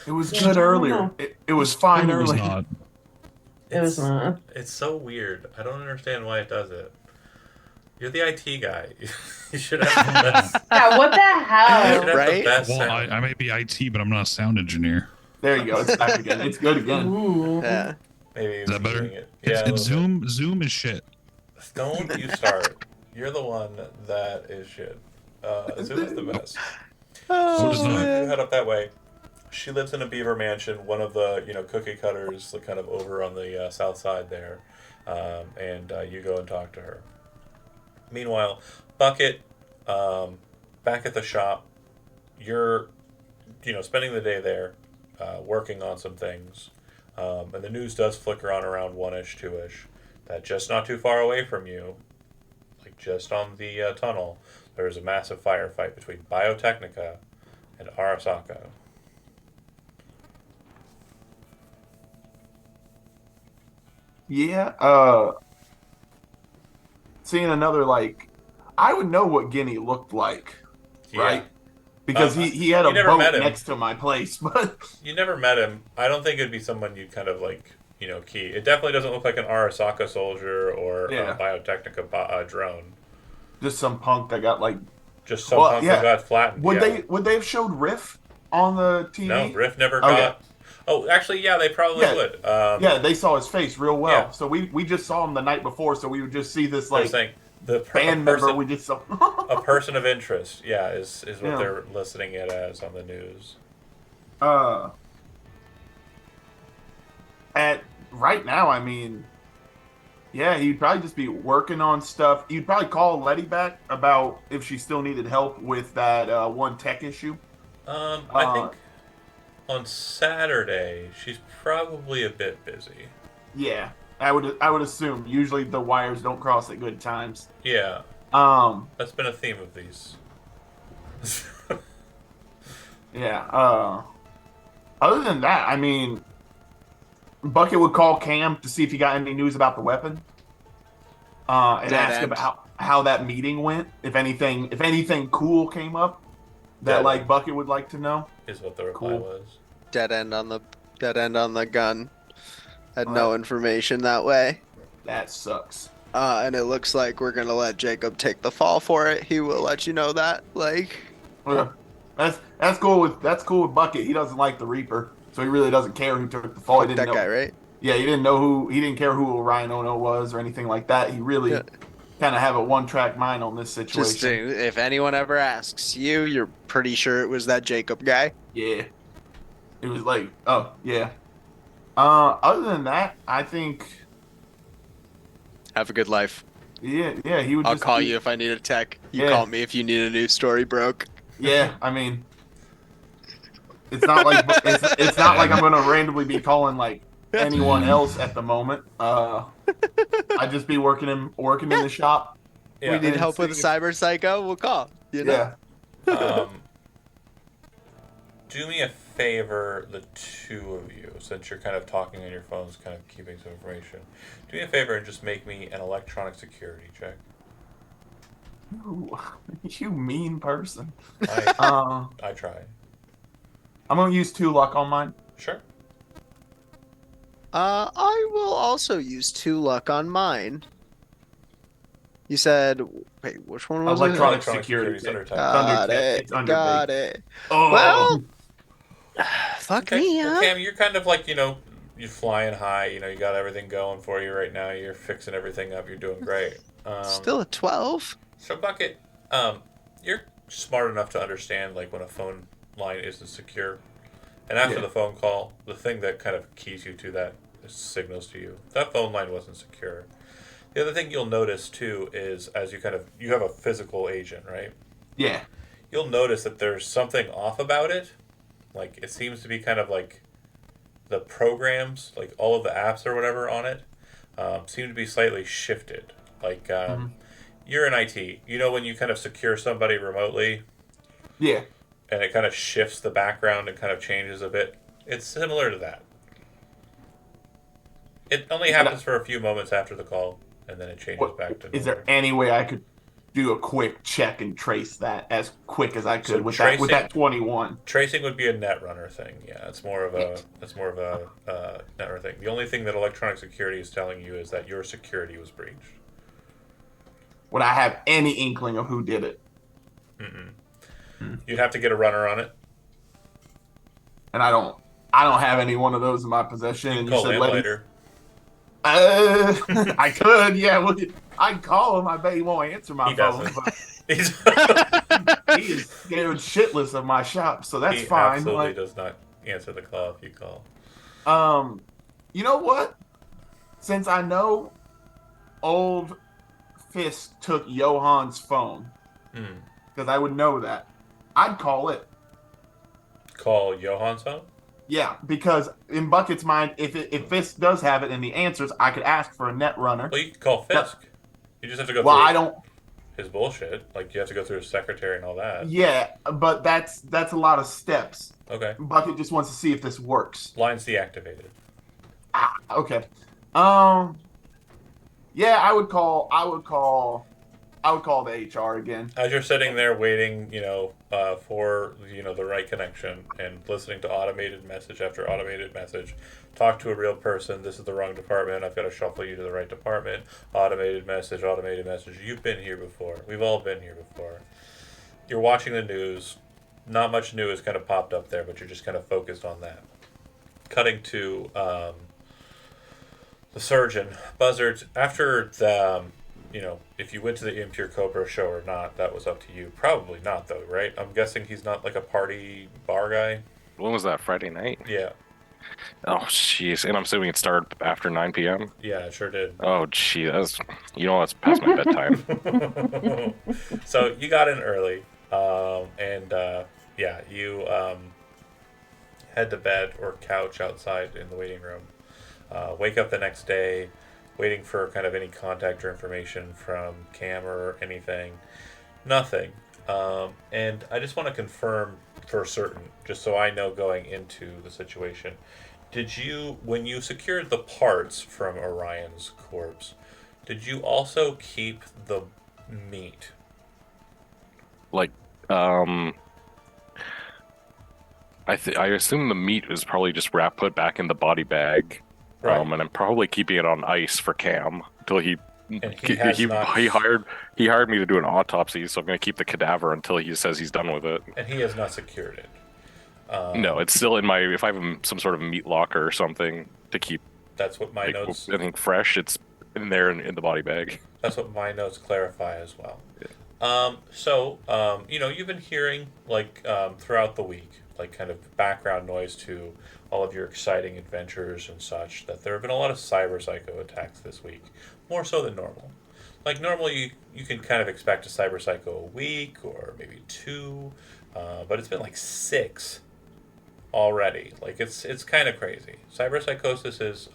It was Yeah, good I don't earlier. know. It was fine It was earlier. not. It was not. It's so weird. I don't understand why it does it. You're the IT guy. You should have the best. Yeah, what the You should hell? have the Right? best Well, sound. I may be IT, but I'm not a sound engineer. There you go. It's back again. It's good again. Ooh. Yeah. Maybe Is it's that better? doing it. It's, Yeah, a it's little Zoom. Zoom is shit. bit. Don't you start. You're the one that is shit. Zoom is the best. So So does Oh not. you man. head up that way. She lives in a beaver mansion, one of the cookie cutters, like, kind of over on the south side there, and you go and talk to her. Meanwhile, Bucket, back at the shop, you're spending the day there, working on some things. And the news does flicker on around 1-ish, 2-ish, that just not too far away from you, like just on the tunnel, there is a massive firefight between Biotechnica and Arasaka. Yeah. Seeing another I would know what Guinea looked like, right? Because he had you a never met boat him. next to my place, but You never met him. I don't think it'd be someone you'd kind of key. It definitely doesn't look like an Arasaka soldier or Yeah. a Biotechnica drone. just some punk that got Just some well, punk yeah. that got flattened. Would yeah. they have showed Riff on the TV? No, Riff never Okay. got. Oh, actually, yeah, they probably Yeah. would. Yeah, they saw his face real well. Yeah. So we just saw him the night before, so we would just see this They're saying the band member we just saw. a person of interest. Yeah, is what Yeah. they're listing it as on the news. At right now, I mean, yeah, he'd probably just be working on stuff. You'd probably call Letty back about if she still needed help with that one tech issue. I think on Saturday she's probably a bit busy. Yeah, I would assume. Usually the wires don't cross at good times. Yeah, Um, that's been a theme of these. yeah. Other than that, I mean, Bucket would call Cam to see if he got any news about the weapon, and Dead ask end. about how that meeting went. If anything cool came up that Dead end. Bucket would like to know. Is what the reply Cool. was. Dead end on the gun. Had Well, no information that way. That sucks. And it looks like we're gonna let Jacob take the fall for it. He will let you know that. Yeah. That's cool with Bucket. He doesn't like the Reaper, so he really doesn't care who took the fall. He fuck didn't that know. guy, right? Yeah, he didn't care who Orion Ono was or anything like that. He really Yeah. kind of have a one-track mind on this situation. Just if anyone ever asks you, you're pretty sure it was that Jacob guy. Yeah. It was like, oh, yeah. Other than that, I think, Have a good life. yeah, he would I'll just call be- you if I need a tech. You Yeah. call me if you need a news story broke. Yeah, I mean, it's not like it's not like I'm going to randomly be calling anyone else at the moment. I'd just be working in the shop. Yeah. We need help with a cyber psycho. We'll call. You know? Yeah. Do me a favor, the two of you, since you're kind of talking on your phones, kind of keeping some information. Do me a favor and just make me an electronic security check. You mean person. I try. I'm going to use 2 luck on mine. Sure. I will also use 2 luck on mine. You said, wait, which one was Electronic it? security. is under It's tech. Got under- it. it's under Got big. it. Oh. Well, fuck Okay. me, Well, huh? Cam, you're kind of like, you're flying high. You got everything going for you right now. You're fixing everything up. You're doing great. Still a 12? So, Bucket, you're smart enough to understand, when a phone line isn't secure. And after Yeah. the phone call, the thing that kind of keys you to that signals to you, that phone line wasn't secure. The other thing you'll notice, too, is as you have a physical agent, right? Yeah. You'll notice that there's something off about it. It seems to be kind of the programs, all of the apps or whatever on it, seem to be slightly shifted. You're in IT. You know when you kind of secure somebody remotely Yeah. and it kind of shifts the background and kind of changes a bit? It's similar to that. It only happens for a few moments after the call, and then it changes back to normal. Is there any way I could do a quick check and trace that as quick as I could So with tracing- that 21? Tracing would be a netrunner thing. Yeah, it's more of a netrunner thing. The only thing that electronic security is telling you is that your security was breached. Would I have any inkling of who did it? You'd have to get a runner on it. And I don't have any one of those in my possession. And you Call said let me- Lamplighter. I could, yeah. Well, I can call him. I bet he won't answer my He phone. doesn't. But He's- he is scared shitless of my shop, so that's he fine. absolutely does not answer the call if you call. You know what? Since I know old Fist took Johan's phone, because I would know that, I'd call it. Call Johan's phone? Yeah, because in Bucket's mind, if Fisk does have it and the answers, I could ask for a net runner. Well, you can call Yep. Fisk. You just have to go Well, through I don't. his bullshit. Like you have to go through his secretary and all that. Yeah, but that's a lot of steps. Okay. Bucket just wants to see if this works. Line's deactivated. Ah, okay. Um, yeah, I would call the HR again. As you're sitting there waiting, for the right connection and listening to automated message after automated message, talk to a real person. This is the wrong department. I've got to shuffle you to the right department. Automated message, automated message. You've been here before. We've all been here before. You're watching the news. Not much new has kind of popped up there, but you're just kind of focused on that. Cutting to the surgeon, Buzzard, after the, if you went to the Impure Cobra show or not, that was up to you. Probably not, though, right? I'm guessing he's not like a party bar guy. When was that? Friday night? Yeah, Oh, jeez. And I'm assuming it started after 9 p.m. yeah, it sure did. Oh, gee, that's past my bedtime. So you got in early, and yeah, you head to bed or couch outside in the waiting room. Wake up the next day, waiting for kind of any contact or information from Cam or anything. Nothing. And I just want to confirm for certain, just so I know going into the situation. Did you, when you secured the parts from Orion's corpse, did you also keep the meat? Like, I assume the meat is probably just put back in the body bag. Right. And I'm probably keeping it on ice for Cam until And he has not. he hired me to do an autopsy, so I'm going to keep the cadaver until he says he's done with it. And he has not secured it. No, it's still in my, if I have some sort of meat locker or something to keep That's what my notes. anything fresh, it's in there in the body bag. That's what my notes clarify as well. You've been hearing throughout the week, like kind of background noise to all of your exciting adventures and such, that there have been a lot of cyber psycho attacks this week, more so than normal. Like normally, you can kind of expect a cyber psycho a week or maybe two, but it's been like 6 already. Like it's kind of crazy. Cyberpsychosis is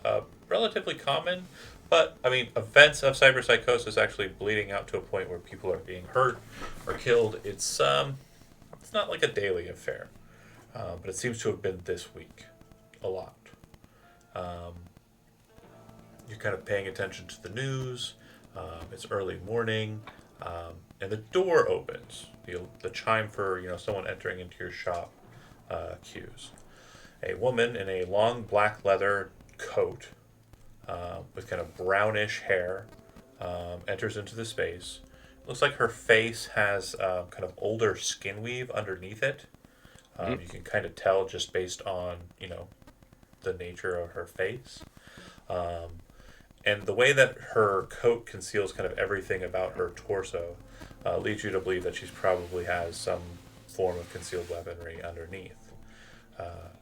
relatively common, but I mean, events of cyberpsychosis actually bleeding out to a point where people are being hurt or killed. It's not like a daily affair, but it seems to have been this week a lot. You're kind of paying attention to the news. It's early morning, and the door opens. The chime for someone entering into your shop cues. A woman in a long black leather coat with kind of brownish hair enters into the space. Looks like her face has kind of older skin weave underneath it. You can kind of tell just based on the nature of her face. And the way that her coat conceals kind of everything about her torso leads you to believe that she probably has some form of concealed weaponry underneath.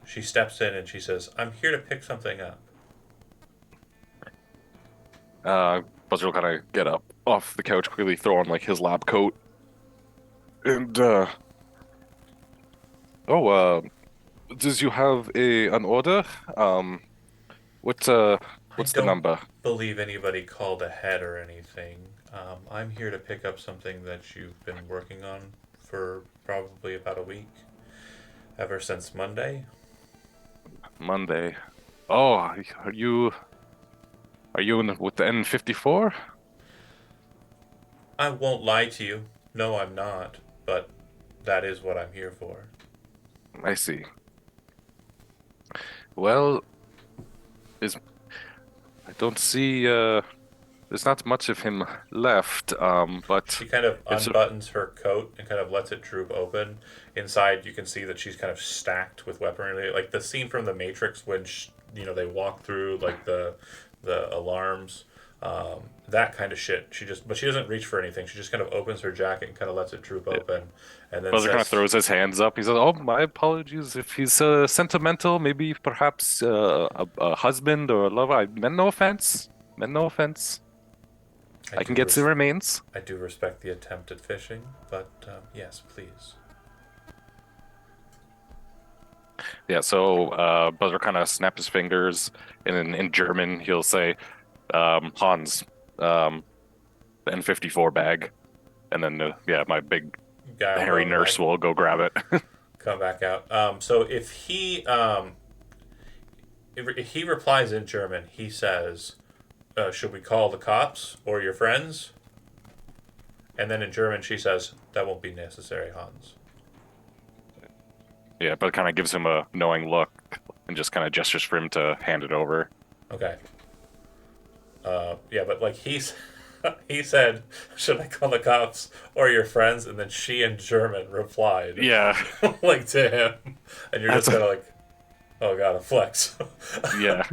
She steps in and she says, "I'm here to pick something up." Buzzer will kind of get up off the couch, quickly throw on like his lab coat, and does you have an order? What's the number? Believe anybody called ahead or anything. I'm here to pick up something that you've been working on for probably about a week. Ever since Monday. Monday. Oh, are you with the N54? I won't lie to you. No, I'm not. But that is what I'm here for. I see. Well, I don't see. There's not much of him left. But She kind of unbuttons her coat and kind of lets it droop open. Inside, you can see that she's kind of stacked with weaponry, like the scene from The Matrix when they walk through like the alarms, that kind of shit. But she doesn't reach for anything. She just kind of opens her jacket and kind of lets it droop open, and then Buzzer kind of throws his hands up. He says, "Oh, my apologies. If he's sentimental, maybe perhaps a husband or a lover. I meant no offense. Meant no offense. I can get some remains." I do respect the attempt at fishing, but yes, please. Yeah, so Buzzer kind of snaps his fingers, and in German he'll say, Hans, um, the N54 bag, and then yeah, my big Guy will hairy go nurse like will go grab it. come back out. So if he replies in German, he says, "Should we call the cops or your friends?" And then in German, she says, "That won't be necessary, Hans." Yeah, but it kind of gives him a knowing look and just kind of gestures for him to hand it over. Okay. Yeah, but like he said, "Should I call the cops or your friends?" And then she in German replied, Yeah, like to him, and you're just that's kind of like, "Oh god, a flex." yeah.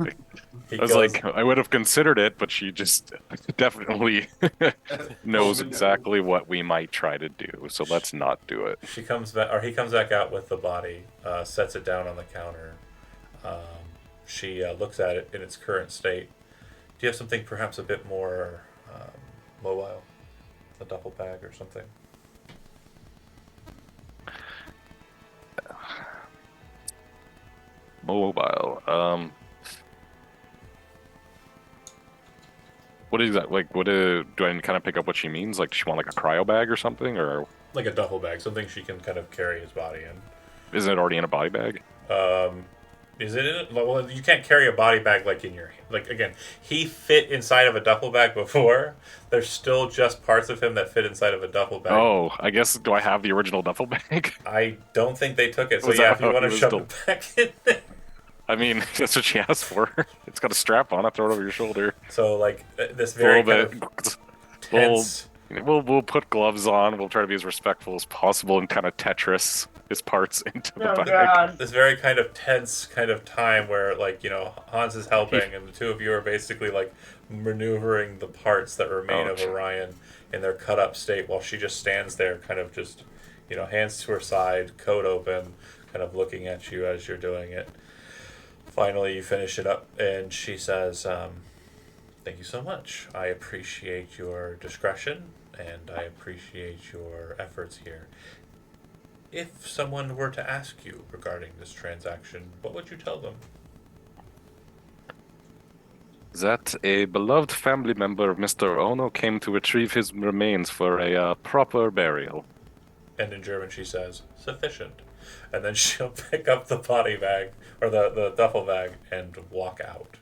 He I was goes, like, I would have considered it, but she just definitely knows Told me no. exactly what we might try to do. So let's not do it. she comes back, or he comes back out with the body, sets it down on the counter. She looks at it in its current state. Do you have something perhaps a bit more mobile, a duffel bag or something? Mobile. What is that? Like, do I kind of pick up what she means? Like, does she want like a cryo bag or something, or Like a duffel bag, something she can kind of carry his body in. isn't it already in a body bag? Is it in it? Well, you can't carry a body bag like in your like again. He fit inside of a duffel bag before. There's still just parts of him that fit inside of a duffel bag. Oh, I guess, do I have the original duffel bag? I don't think they took it. So Was yeah, that if you how want he to was shove del- it back in there. I mean, that's what she asked for. It's got a strap on it. Throw it over your shoulder. So like this It's a little very kind bit. of We'll tense. we'll put gloves on. We'll try to be as respectful as possible and kind of Tetris his parts into the Oh bag. god. This very kind of tense kind of time where like Hans is helping and the two of you are basically like maneuvering the parts that remain of Ouch. Orion in their cut up state while she just stands there kind of just hands to her side, coat open, kind of looking at you as you're doing it. Finally you finish it up and she says, thank you so much. I appreciate your discretion and I appreciate your efforts here. If someone were to ask you regarding this transaction, what would you tell them? That a beloved family member of Mr. Ono came to retrieve his remains for a proper burial. And in German, she says, sufficient. And then she'll pick up the body bag, or the duffel bag, and walk out.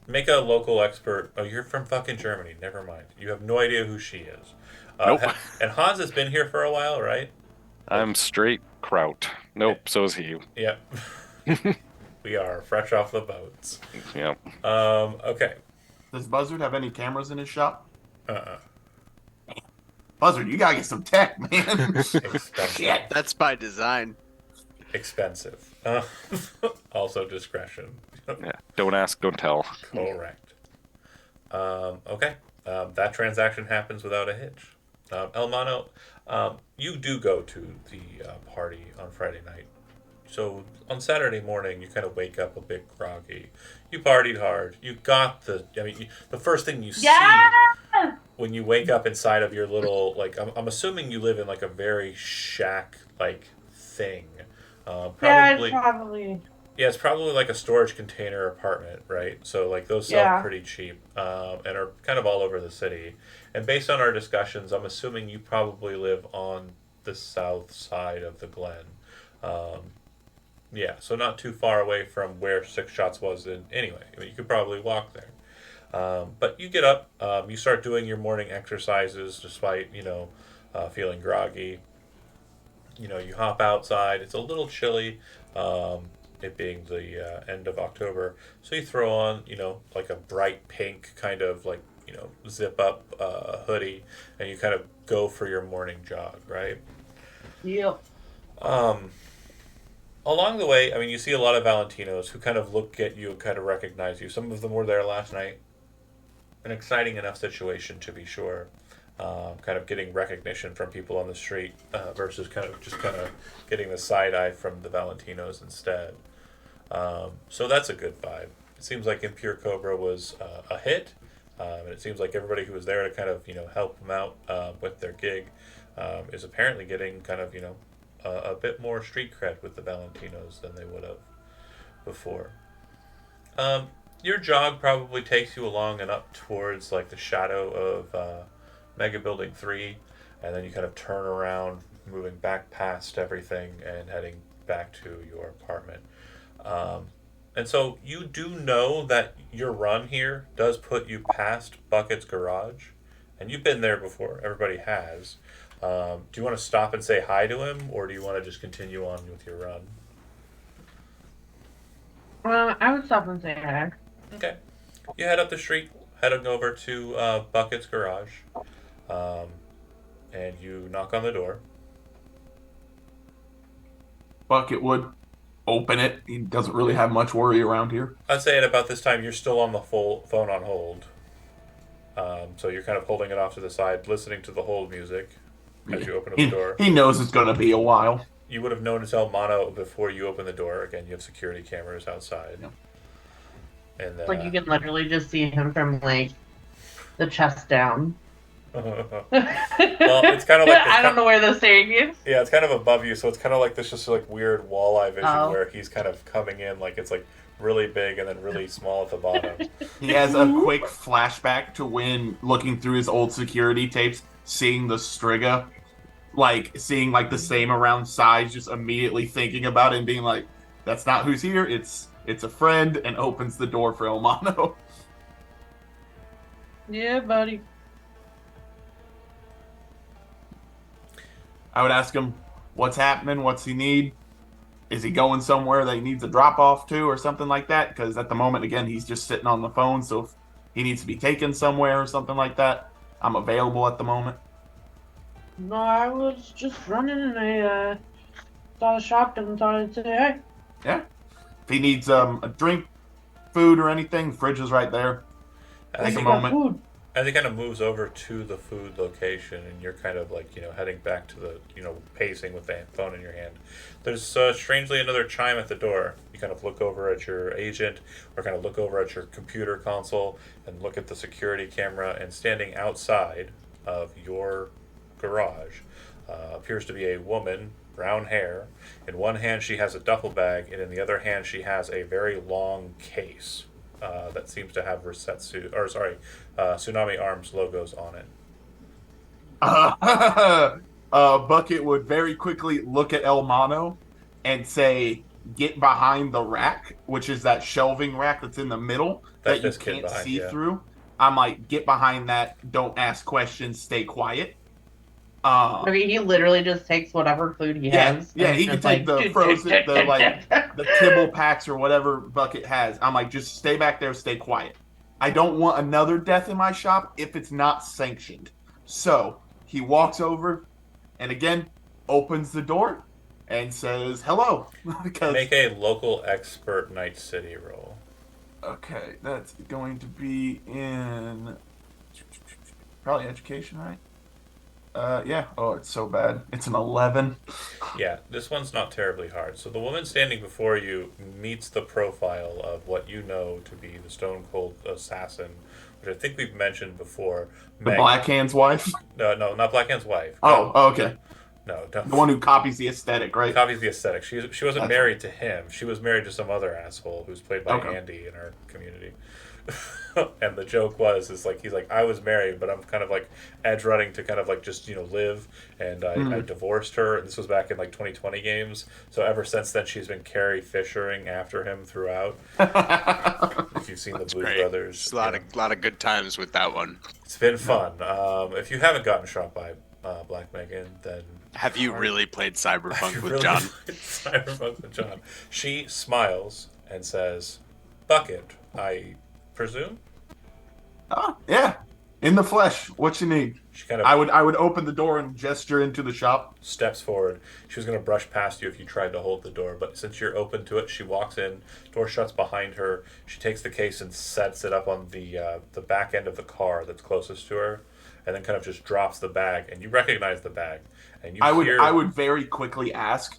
Make a local expert. Oh, you're from fucking Germany. Never mind. You have no idea who she is. Nope. And Hans has been here for a while, right? I'm straight kraut. Nope, so is he. Yep. We are fresh off the boats. Yeah. Okay. Does Buzzard have any cameras in his shop? Uh-uh. Buzzard, you gotta get some tech, man. Expensive. Shit. That's by design. Expensive. Also discretion. Yeah. Don't ask, don't tell. Correct. Okay. That transaction happens without a hitch. El Mano, you do go to the party on Friday night. So on Saturday morning, you kind of wake up a bit groggy. You partied hard. You got the first thing you see when you wake up inside of your little, like, I'm assuming you live in like a very shack like thing. Yeah, it's probably. Yeah, it's probably like a storage container apartment, right? So like those sell pretty cheap and are kind of all over the city. And based on our discussions, I'm assuming you probably live on the south side of the Glen. Yeah, so not too far away from where Six Shots was in. Anyway, I mean, you could probably walk there. But you get up, you start doing your morning exercises despite feeling groggy. You hop outside. It's a little chilly. It being the end of October. So you throw on, like a bright pink kind of like, zip up hoodie and you kind of go for your morning jog, right? Yep. Along the way, I mean, you see a lot of Valentinos who kind of look at you and kind of recognize you. Some of them were there last night. An exciting enough situation to be sure. Kind of getting recognition from people on the street versus kind of getting the side eye from the Valentinos instead. So that's a good vibe. It seems like Impure Cobra was a hit, and it seems like everybody who was there to kind of help them out with their gig is apparently getting kind of a bit more street cred with the Valentinos than they would have before. Your jog probably takes you along and up towards like the shadow of Mega Building 3, and then you kind of turn around, moving back past everything and heading back to your apartment. And so you do know that your run here does put you past Bucket's garage, and you've been there before. Everybody has. Do you want to stop and say hi to him, or do you want to just continue on with your run? I would stop and say hi. Okay. You head up the street, heading over to Bucket's garage, and you knock on the door. Bucket would open it. He doesn't really have much worry around here. I'd say at about this time you're still on the phone on hold. So you're kind of holding it off to the side, listening to the hold music as you open up the door. He knows it's going to be a while. You would have known to tell Mono before you open the door. Again, you have security cameras outside. Yeah. And Like you can literally just see him from like the chest down. well, it's kind of like I don't know where the saying is. Yeah, it's kind of above you, so it's kind of like this just like weird walleye vision Oh. where he's kind of coming in like it's like really big and then really small at the bottom. He has a quick flashback to when looking through his old security tapes, seeing the Striga, like seeing like the same around size, just immediately thinking about it and being like, "That's not who's here. It's a friend," and opens the door for Elmano. Yeah, buddy. I would ask him, "What's happening? What's he need? Is he going somewhere that he needs a drop off to, or something like that?" Because at the moment, again, he's just sitting on the phone. So if he needs to be taken somewhere or something like that, I'm available at the moment. No, I was just running and I saw the shop and thought I'd say hi. Yeah. If he needs a drink, food, or anything, the fridge is right there. As Take a he, moment. Food. as he kind of moves over to the food location and you're kind of like, heading back to the, pacing with the phone in your hand, there's strangely another chime at the door. You kind of look over at your agent or kind of look over at your computer console and look at the security camera, and standing outside of your garage appears to be a woman, brown hair. In one hand she has a duffel bag, and in the other hand she has a very long case that seems to have Tsunami Arms logos on it. Bucket would very quickly look at Elmano and say, "Get behind the rack," which is that shelving rack that's in the middle that you this kid can't behind, see yeah. through. I'm like, "Get behind that. Don't ask questions. Stay quiet." Okay, he literally just takes whatever food he Yeah, has. yeah, and he is can just take like, the frozen, the kibble packs or whatever Bucket has. I'm like, just stay back there, stay quiet. I don't want another death in my shop if it's not sanctioned. So he walks over and again opens the door and says hello. Because Make a local expert Night City roll. okay, that's going to be in probably education, right? Yeah. Oh, it's so bad. It's an 11. Yeah, this one's not terribly hard. So the woman standing before you meets the profile of what you know to be the Stone Cold Assassin, which I think we've mentioned before. The Black Hand's wife? No, not Black Hand's wife. Oh, okay. No, don't. The one who copies the aesthetic, right? Copies the aesthetic. She wasn't That's married to him. She was married to some other asshole who's played by Okay. Andy in our community. And the joke he's like, I was married, but I'm kind of like edge running to kind of like just live, and I divorced her. And this was back in like 2020 games. So ever since then, she's been Carrie Fishering after him throughout. If you've seen the Blues Great. Brothers, It's a lot of good times with that one. it's been fun. If you haven't gotten shot by Black Megan, then Have you really played Cyberpunk You with really John? played Cyberpunk with John. She smiles and says, "Bucket, I presume." Oh, yeah. In the flesh. What you need? She kind of I would open the door and gesture into the shop. steps forward. She was going to brush past you if you tried to hold the door, but since you're open to it, she walks in. Door shuts behind her. She takes the case and sets it up on the back end of the car that's closest to her, and then kind of just drops the bag. And you recognize the bag, and I would very quickly ask,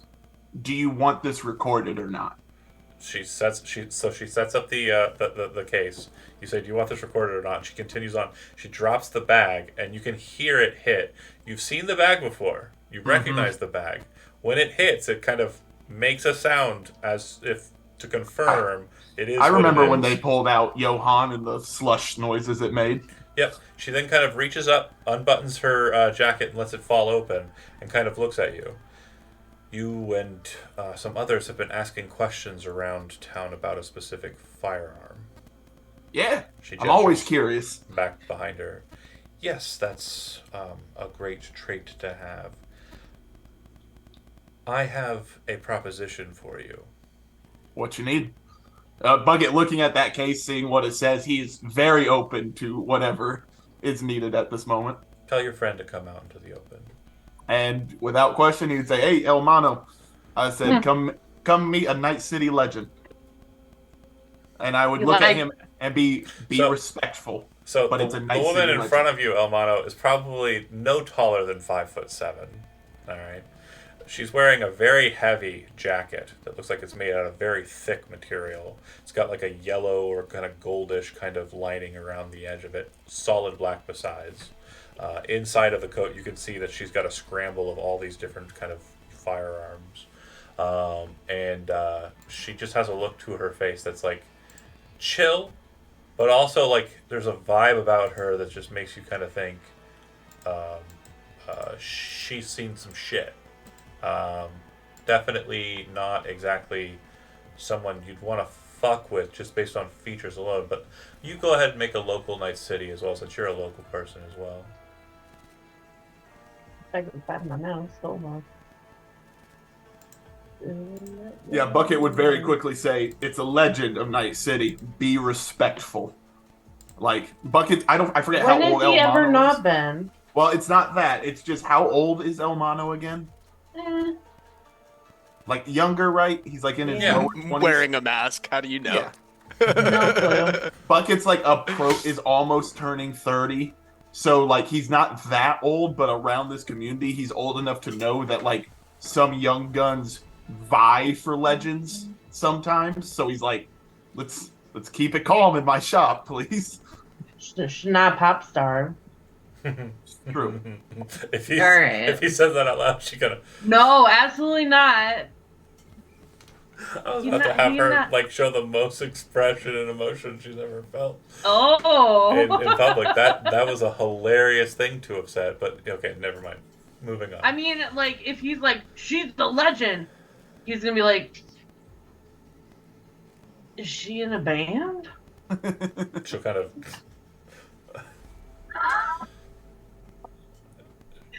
"Do you want this recorded or not?" She sets up the case. You say, "Do you want this recorded or not?" And she continues on. She drops the bag, and you can hear it hit. You've seen the bag before. You recognize the bag. When it hits, it kind of makes a sound as if to confirm it is. I remember what it when is. they pulled out Johann and the slush noises it made. Yep. She then kind of reaches up, unbuttons her jacket, and lets it fall open, and kind of looks at you. You and some others have been asking questions around town about a specific firearm. Yeah, She I'm always gestures curious. back behind her. Yes, that's a great trait to have. I have a proposition for you. What you need? Bucket looking at that case, seeing what it says, he's very open to whatever is needed at this moment. Tell your friend to come out into the open. And without question, he'd say, "Hey, El Mano," I said, "Come meet a Night City legend." And I would You look at like- him and be So- respectful. So But the, it's a the Night woman City in legend. front of you, Elmano, is probably no taller than 5'7". All right. She's wearing a very heavy jacket that looks like it's made out of very thick material. It's got like a yellow or kind of goldish kind of lining around the edge of it. Solid black besides. Inside of the coat, you can see that she's got a scramble of all these different kind of firearms. And she just has a look to her face that's like chill, but also like there's a vibe about her that just makes you kind of think she's seen some shit. Definitely not exactly someone you'd want to fuck with just based on features alone, but you go ahead and make a local Night City as well, since you're a local person as well. I can find my mouse. Hold on. Yeah, Bucket would very quickly say, "It's a legend of Night City. Be respectful." Like Bucket, I forget When how has old he El ever Mano not is. been? Well, it's not that. It's just how old is El Mano again? Eh, Like younger, right? He's like in his Yeah. lower 20s. Wearing a mask. How do you know? Yeah. no clue. Bucket's like is almost turning 30. So like he's not that old, but around this community, he's old enough to know that like some young guns vie for legends sometimes. So he's like, let's keep it calm in my shop, please. She's not a pop star. True. If he All right. if he says that out loud, she gonna. No, absolutely not. I was He's about to not- have he's her not- like show the most expression and emotion she's ever felt Oh. in public. That was a hilarious thing to have said. But okay, never mind. Moving on. I mean, like, if he's like, she's the legend, he's gonna be like, is she in a band? She'll kind of.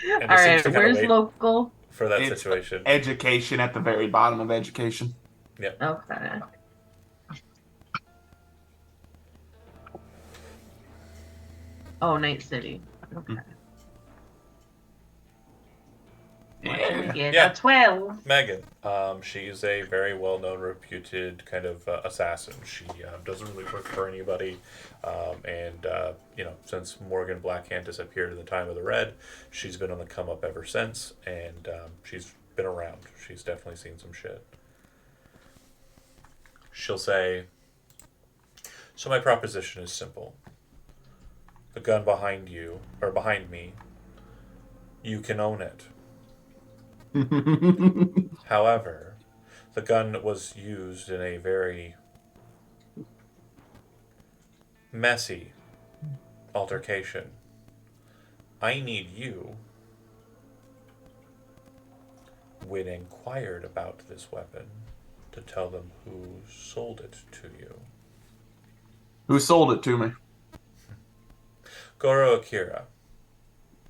And it All seems right, to kinda where's wait local? for that It's situation? Education at the very bottom of education. Okay. Oh, Night City. Okay. What should we get? Yeah. A 12. Megan. She's a very well-known, reputed kind of assassin. She doesn't really work for anybody, and since Morgan Blackhand disappeared in the time of the Red, she's been on the come up ever since, and she's been around. She's definitely seen some shit. She'll say, "So my proposition is simple. The gun behind you, or behind me, you can own it. However, the gun was used in a very messy altercation. I need you, when inquired about this weapon, to tell them who sold it to you." Who sold it to me? Goro Akira,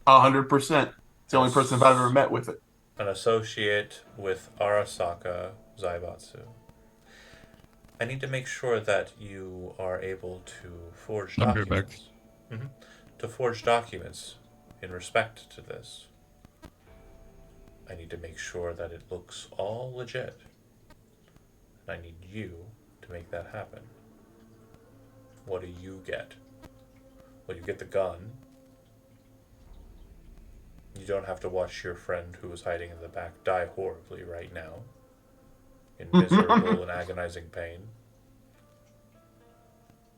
100%. It's the only person I've ever met with it. an associate with Arasaka Zaibatsu. I need to make sure that you are able to forge I'll be back. documents. To forge documents in respect to this. I need to make sure that it looks all legit. And I need you to make that happen. What do you get? Well, you get the gun. You don't have to watch your friend who is hiding in the back die horribly right now. In miserable and agonizing pain.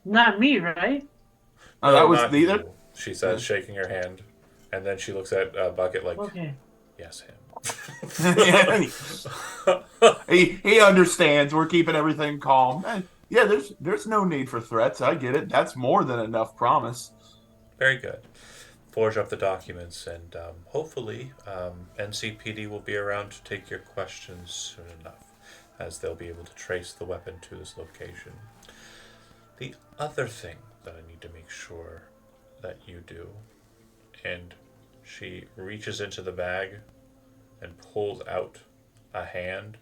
Not me, right? Oh, that was not neither. you, she says, shaking her hand. And then she looks at Bucket like, Okay. Yes, him. he understands. We're keeping everything calm. Yeah, there's no need for threats. I get it. That's more than enough promise. Very good. Forge up the documents, and hopefully NCPD will be around to take your questions soon enough, as they'll be able to trace the weapon to this location. The other thing that I need to make sure that you do, and she reaches into the bag and pulls out a hand.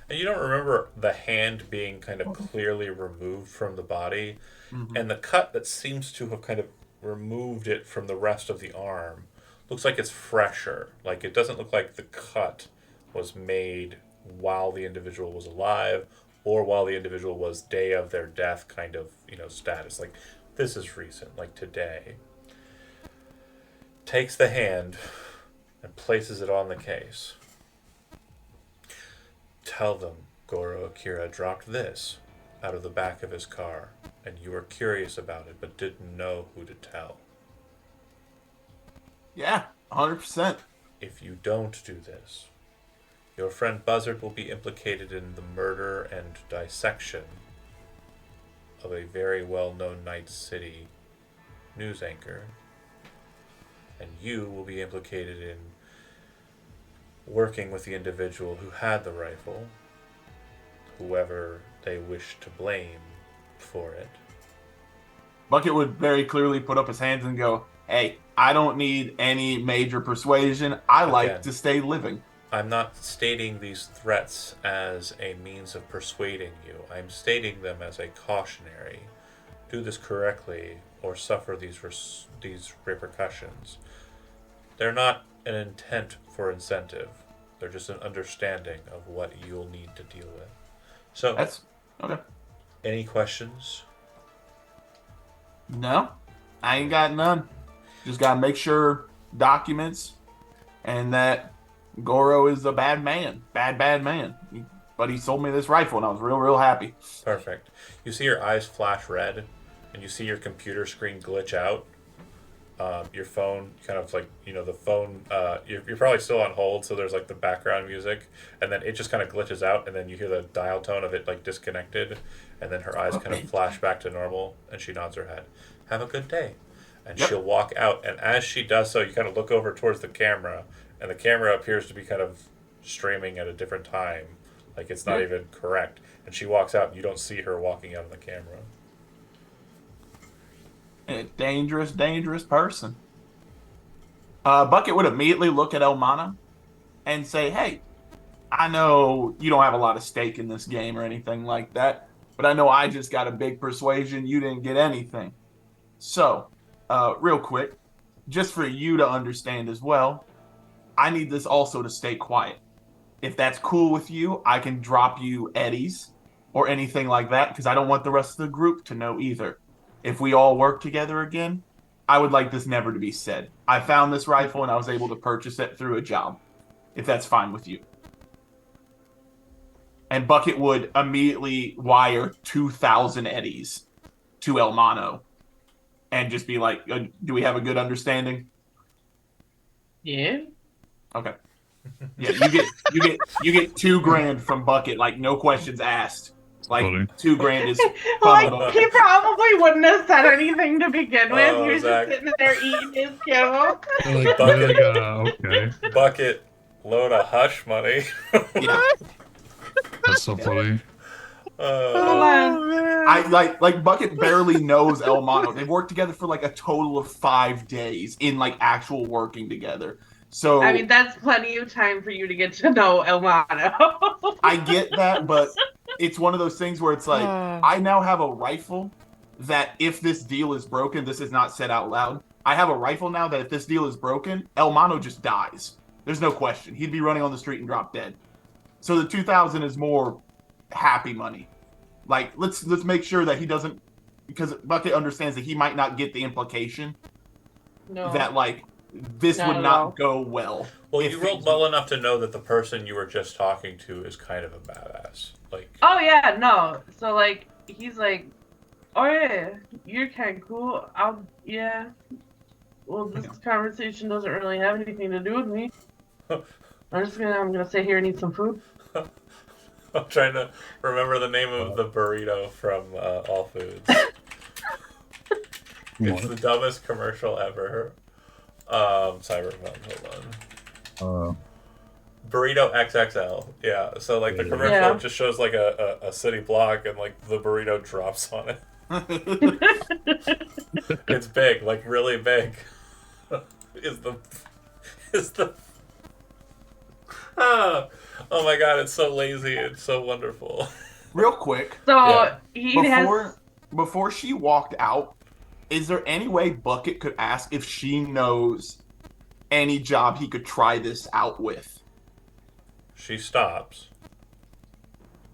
And you don't remember the hand being kind of clearly removed from the body, and the cut that seems to have kind of removed it from the rest of the arm looks like it's fresher. Like it doesn't look like the cut was made while the individual was alive or while the individual was day of their death kind of, status. Like this is recent, like today. Takes the hand and places it on the case. Tell them Goro Akira dropped this out of the back of his car, and you were curious about it but didn't know who to tell. Yeah, 100%. If you don't do this, your friend Buzzard will be implicated in the murder and dissection of a very well-known Night City news anchor, and you will be implicated in working with the individual who had the rifle, whoever they wish to blame for it. Bucket would very clearly put up his hands and go, hey, I don't need any major persuasion. I like Again, to stay living. I'm not stating these threats as a means of persuading you. I'm stating them as a cautionary. Do this correctly or suffer these repercussions. They're not an intent for incentive. They're just an understanding of what you'll need to deal with. So, That's okay. Any questions? No, I ain't got none. Just got to make sure documents and that Goro is a bad man. Bad man. But he sold me this rifle and I was real happy. Perfect. You see your eyes flash red and you see your computer screen glitch out. Your phone kind of like, the phone, you're probably still on hold, so there's like the background music, and then it just kind of glitches out, and then you hear the dial tone of it like disconnected, and then her eyes kind of flash back to normal, and she nods her head. Have a good day. And she'll walk out, and as she does so, you kind of look over towards the camera, and the camera appears to be kind of streaming at a different time, like it's not even correct. And she walks out, and you don't see her walking out of the camera. A dangerous person. Bucket would immediately look at Elmana and say, hey, I know you don't have a lot of stake in this game or anything like that, but I know I just got a big persuasion. You didn't get anything. So, real quick, just for you to understand as well, I need this also to stay quiet. If that's cool with you, I can drop you eddies or anything like that because I don't want the rest of the group to know either. If we all work together again, I would like this never to be said. I found this rifle and I was able to purchase it through a job, if that's fine with you. And Bucket would immediately wire 2,000 eddies to El Mano and just be like, do we have a good understanding? Yeah. Okay. Yeah, you get $2,000 from Bucket, like no questions asked. Like Funny. $2,000 is Like, he probably wouldn't have said anything to begin with. Oh, He was Zach. just sitting there eating his kibble. Like, Bucket. okay. Bucket, load of hush money. yeah. That's so funny. Hold on. I like Bucket barely knows El Mano. They've worked together for like a total of 5 days in like actual working together. So I mean, that's plenty of time for you to get to know El Mano. I get that, but it's one of those things where it's like I now have a rifle that if this deal is broken, this is not said out loud. I have a rifle now that if this deal is broken, El Mano just dies. There's no question. He'd be running on the street and drop dead. So the 2,000 is more happy money. Like let's make sure that he doesn't, because Bucket understands that he might not get the implication that like this Not would at not all. go well. Well, if you rolled things- well enough to know that the person you were just talking to is kind of a badass. Like, Oh yeah, no. So like he's like, oh yeah, you're kind of cool. Yeah. Well, this conversation doesn't really have anything to do with me. I'm gonna sit here and eat some food. I'm trying to remember the name of the burrito from All Foods. It's the dumbest commercial ever. Cyberpunk. Hold on. Burrito XXL. Yeah. So like the commercial Yeah. just shows like a city block and like the burrito drops on it. It's big, like really big. is the ah, oh my god, it's so lazy. It's so wonderful. Real quick, So Yeah. he has. before she walked out, is there any way Bucket could ask if she knows any job he could try this out with? She stops.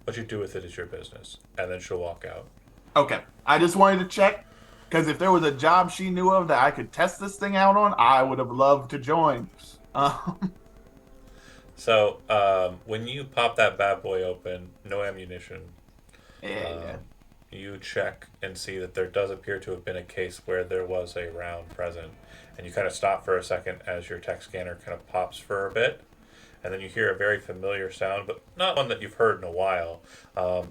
What you do with it is your business, and then she'll walk out. Okay, I just wanted to check because if there was a job she knew of that I could test this thing out on, I would have loved to join. So when you pop that bad boy open, no ammunition. Yeah. You check and see that there does appear to have been a case where there was a round present, and you kind of stop for a second as your tech scanner kind of pops for a bit, and then you hear a very familiar sound, but not one that you've heard in a while.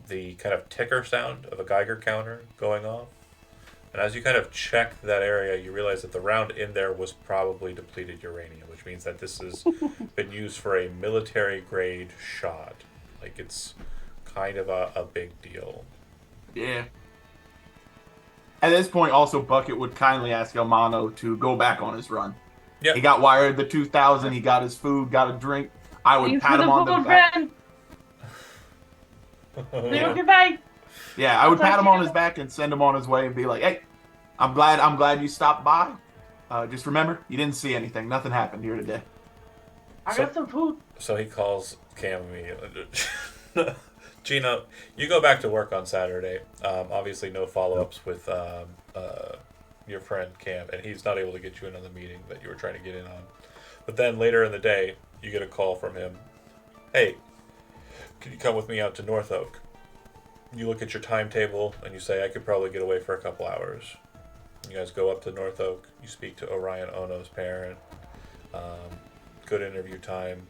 The kind of ticker sound of a Geiger counter going off. And as you kind of check that area, you realize that the round in there was probably depleted uranium, which means that this has been used for a military grade shot. Like it's kind of a big deal. Yeah. At this point, also, Bucket would kindly ask Elmano to go back on his run. Yep. He got wired the 2000. He got his food, got a drink. I would Thanks pat for him the on the food, back. friend. Goodbye. Yeah, I would I'll pat talk him to on you. his back and send him on his way and be like, "Hey, I'm glad you stopped by. Just remember, you didn't see anything. Nothing happened here today." I got some food. So he calls Cam immediately. Gino, you go back to work on Saturday. Obviously, no follow-ups with your friend Cam, and he's not able to get you in on the meeting that you were trying to get in on. But then later in the day, you get a call from him. Hey, can you come with me out to North Oak? You look at your timetable and you say, I could probably get away for a couple hours. You guys go up to North Oak. You speak to Orion Ono's parent. Good interview time.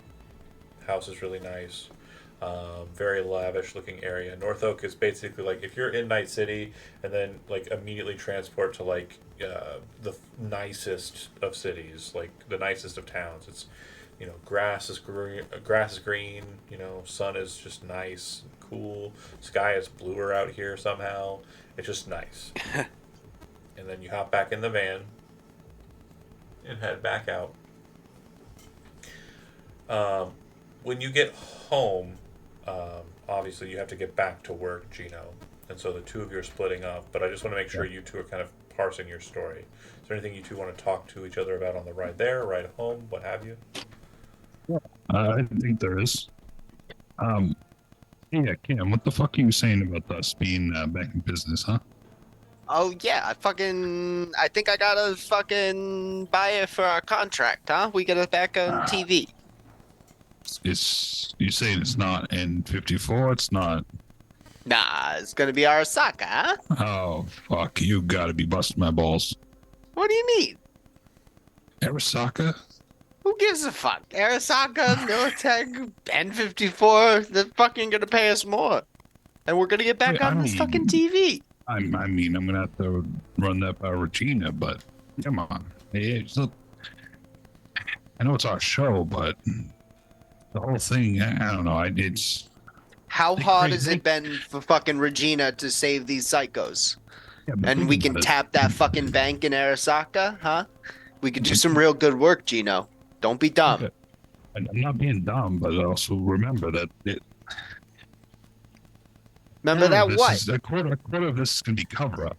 House is really nice. Very lavish looking area. North Oak is basically like if you're in Night City and then like immediately transport to like the nicest of cities, like the nicest of towns. It's grass is green. Sun is just nice, and cool. Sky is bluer out here somehow. It's just nice. And then you hop back in the van and head back out. When you get home, obviously you have to get back to work, Gino, and so the two of you are splitting up. But I just want to make sure you two are kind of parsing your story. Is there anything you two want to talk to each other about on the ride there, ride home, what have you? I think there is. Yeah, Cam, what the fuck are you saying about us being back in business, huh? Oh yeah, I think I gotta fucking buy it for our contract, huh? We get it back on TV. You saying it's not N54? It's not. Nah, it's gonna be Arasaka, huh? Oh fuck! You gotta be busting my balls. What do you mean? Arasaka? Who gives a fuck? Arasaka, Militech, N54, they're fucking gonna pay us more. And we're gonna get back on this fucking TV. I mean, I'm gonna have to run that by Regina, but come on. Look, I know it's our show, but the whole thing, I don't know. It's How hard has it been for fucking Regina to save these psychos? yeah, but And think we can about it. tap that fucking bank in Arasaka, huh? We could do some real good work, Gino. Don't be dumb. Okay. I'm not being dumb, but also remember that Remember that this what? Is a quarter of this is gonna be cover up.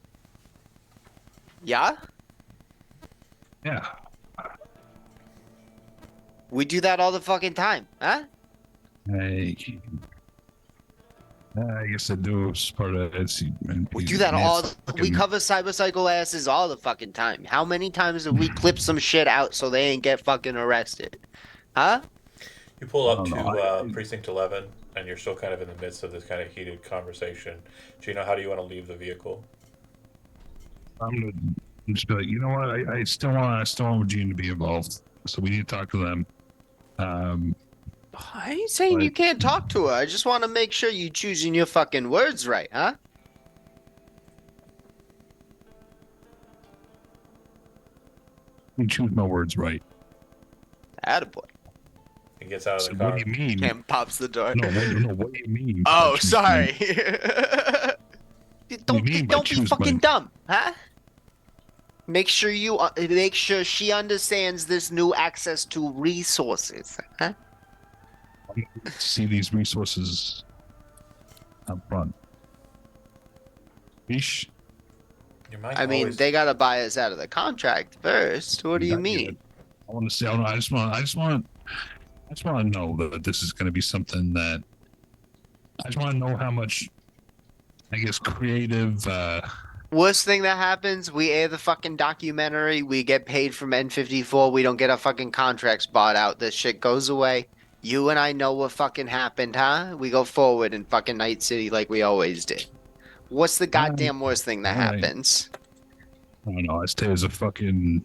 Yeah? Yeah. We do that all the fucking time, huh? I guess I do as part of it. We do that all. We cover cybercycle asses all the fucking time. How many times have we clipped some shit out so they ain't get fucking arrested? Huh? You pull up I don't know, to Precinct 11, and you're still kind of in the midst of this kind of heated conversation. Gino, how do you want to leave the vehicle? I'm gonna just be like, you know what? I still want Regina to be involved, so we need to talk to them. I ain't saying But- you can't talk to her. I just want to make sure you choosing your fucking words right, huh? You choose my words right. Attaboy. He gets out of So the what car. do you mean? Cam pops the door. What do you mean? by Oh, choose sorry. What do you mean by Don't be choose fucking my- dumb, huh? Make sure she understands this new access to resources, huh? See these resources up front. Yeesh. Your mic I mean, always. they gotta buy us out of the contract first. What do you Not mean? yet. I want to see. I just want to know that this is going to be something that I just want to know how much, I guess, creative. Worst thing that happens, we air the fucking documentary, we get paid from N54, we don't get our fucking contracts bought out, this shit goes away. You and I know what fucking happened, huh? We go forward in fucking Night City like we always did. What's the goddamn worst thing that all right. happens? I don't know. I stay as a fucking.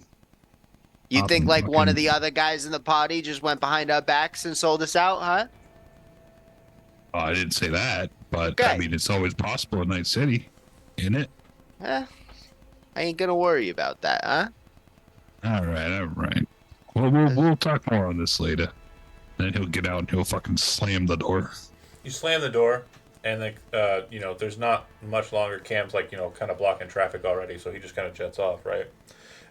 You think Popping like one of fucking- the other guys in the party just went behind our backs and sold us out, huh? Oh, I didn't say that, but Okay. I mean, it's always possible in Night City, isn't it? Eh, I ain't gonna worry about that, huh? All right. Well, we'll talk more on this later. Then he'll get out and he'll fucking slam the door. You slam the door, and like there's not much longer. Cam's like kind of blocking traffic already, so he just kind of jets off, right?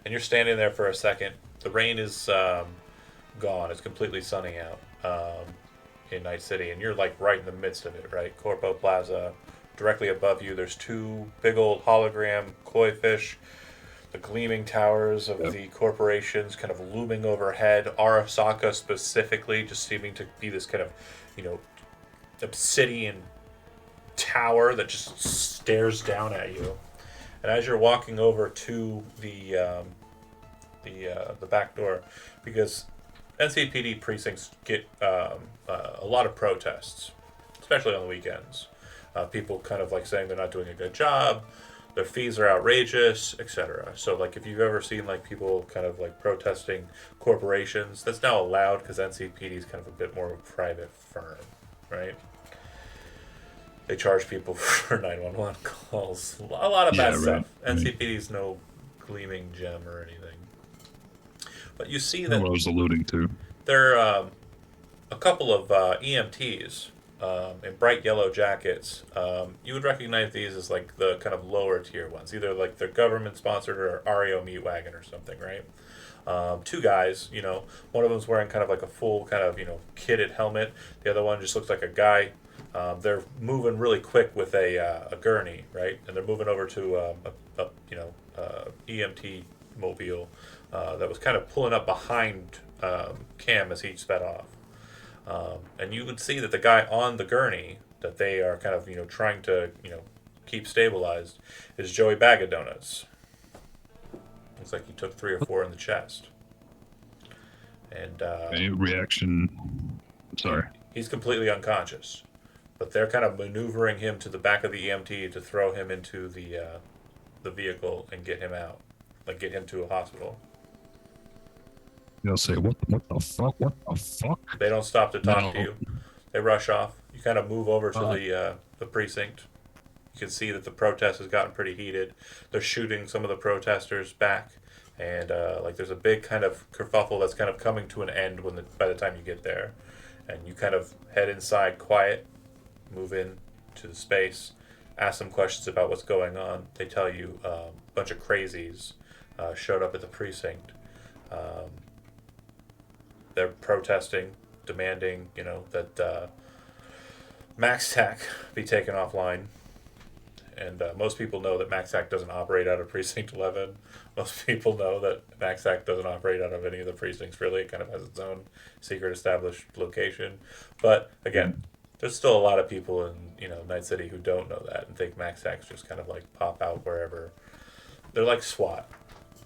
And you're standing there for a second. The rain is gone. It's completely sunny out in Night City, and you're like right in the midst of it, right? Corpo Plaza. Directly above you, there's two big old hologram koi fish. The gleaming towers of the corporations kind of looming overhead. Arasaka specifically just seeming to be this kind of, obsidian tower that just stares down at you. And as you're walking over to the back door, because NCPD precincts get a lot of protests, especially on the weekends. People kind of like saying they're not doing a good job, their fees are outrageous, etc. So like if you've ever seen like people kind of like protesting corporations, that's now allowed because NCPD is kind of a bit more of a private firm, right? They charge people for 911 calls. A lot of bad stuff. Right. NCPD's no gleaming gem or anything. But you see That's that what I was alluding to. there are a couple of EMTs in bright yellow jackets. You would recognize these as like the kind of lower tier ones, either like they're government sponsored or REO Meat Wagon or something, right? Two guys, one of them's wearing kind of like a full kind of kitted helmet. The other one just looks like a guy. They're moving really quick with a gurney, right? And they're moving over to EMT mobile that was kind of pulling up behind Cam as he sped off. And you would see that the guy on the gurney that they are kind of trying to keep stabilized is Joey Bag of Donuts. Looks like he took 3 or 4 in the chest. And A reaction. Sorry. he's completely unconscious. But they're kind of maneuvering him to the back of the EMT to throw him into the vehicle and get him out, like get him to a hospital. They'll say, what the fuck? What the fuck? They don't stop to talk No. to you. They rush off. You kind of move over to Uh. the precinct. You can see that the protest has gotten pretty heated. They're shooting some of the protesters back, and like there's a big kind of kerfuffle that's kind of coming to an end by the time you get there, and you kind of head inside quiet, move in to the space, ask some questions about what's going on. They tell you a bunch of crazies showed up at the precinct. They're protesting, demanding, that MaxTac be taken offline. And most people know that MaxTac doesn't operate out of Precinct 11. Most people know that MaxTac doesn't operate out of any of the precincts, really. It kind of has its own secret established location. But, again, there's still a lot of people in, Night City who don't know that and think MaxTacs just kind of, like, pop out wherever. They're like SWAT.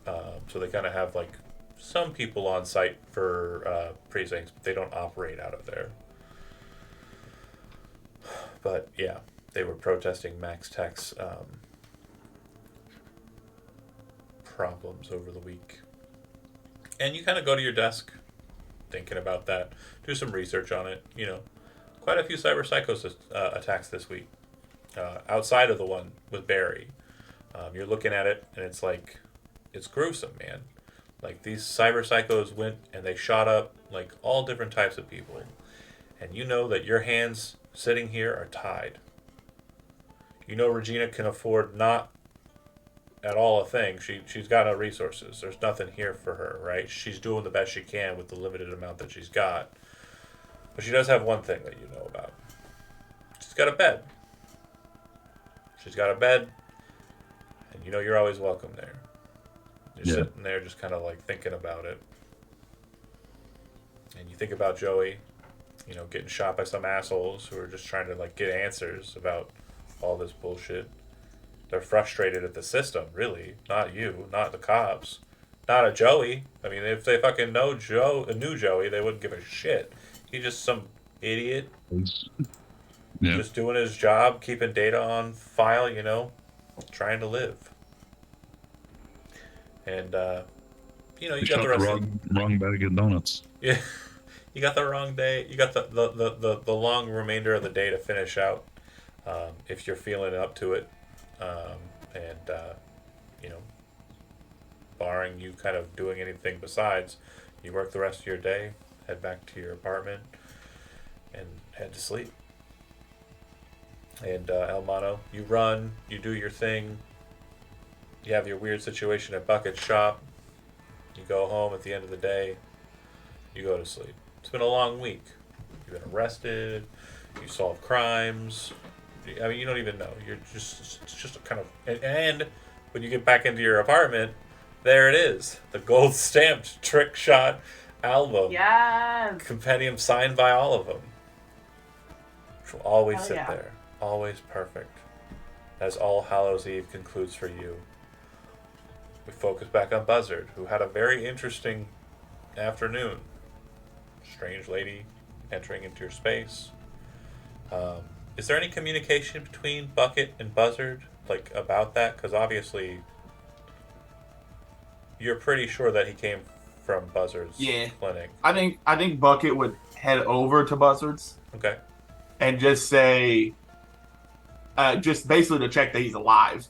So they kind of have, like, some people on site for precincts, but they don't operate out of there. But yeah, they were protesting MaxTac's problems over the week. And you kind of go to your desk. thinking about that. Do some research on it. You know, quite a few cyber psychos attacks this week, outside of the one with Barry. You're looking at it, and it's like, it's gruesome, man. Like, these cyber psychos went and they shot up like all different types of people, and you know that your hands sitting here are tied. You know Regina can afford not at all a thing. She's got no resources. There's nothing here for her, right? She's doing the best she can with the limited amount that she's got. But she does have one thing that you know about. She's got a bed. She's got a bed, and you know you're always welcome there. You're sitting there just kind of like thinking about it. And you think about Joey, you know, getting shot by some assholes who are just trying to like get answers about all this bullshit. They're frustrated at the system, really. Not you, not the cops, not a Joey. I mean, if they fucking knew Joey, they wouldn't give a shit. He's just some idiot, just doing his job, keeping data on file, you know, trying to live. And you know, you got the rest wrong bag of donuts. Yeah, you got the wrong day. You got the long remainder of the day to finish out, if you're feeling up to it, and you know, barring you kind of doing anything besides, you work the rest of your day, head back to your apartment, and head to sleep. And Elmano, you run, you do your thing. You have your weird situation at Bucket's shop. You go home at the end of the day. You go to sleep. It's been a long week. You've been arrested. You solve crimes. I mean, you don't even know. It's just a kind of, and when you get back into your apartment, there it is, the gold stamped trick shot album. Yes. Compendium signed by all of them. Which will always Hell sit yeah. there, always perfect. As All Hallows Eve concludes for you, we focus back on Buzzard, who had a very interesting afternoon. Strange lady entering into your space. Is there any communication between Bucket and Buzzard, like, about that? Because obviously, you're pretty sure that he came from Buzzard's clinic. I think Bucket would head over to Buzzard's. Okay. And just say, just basically to check that he's alive.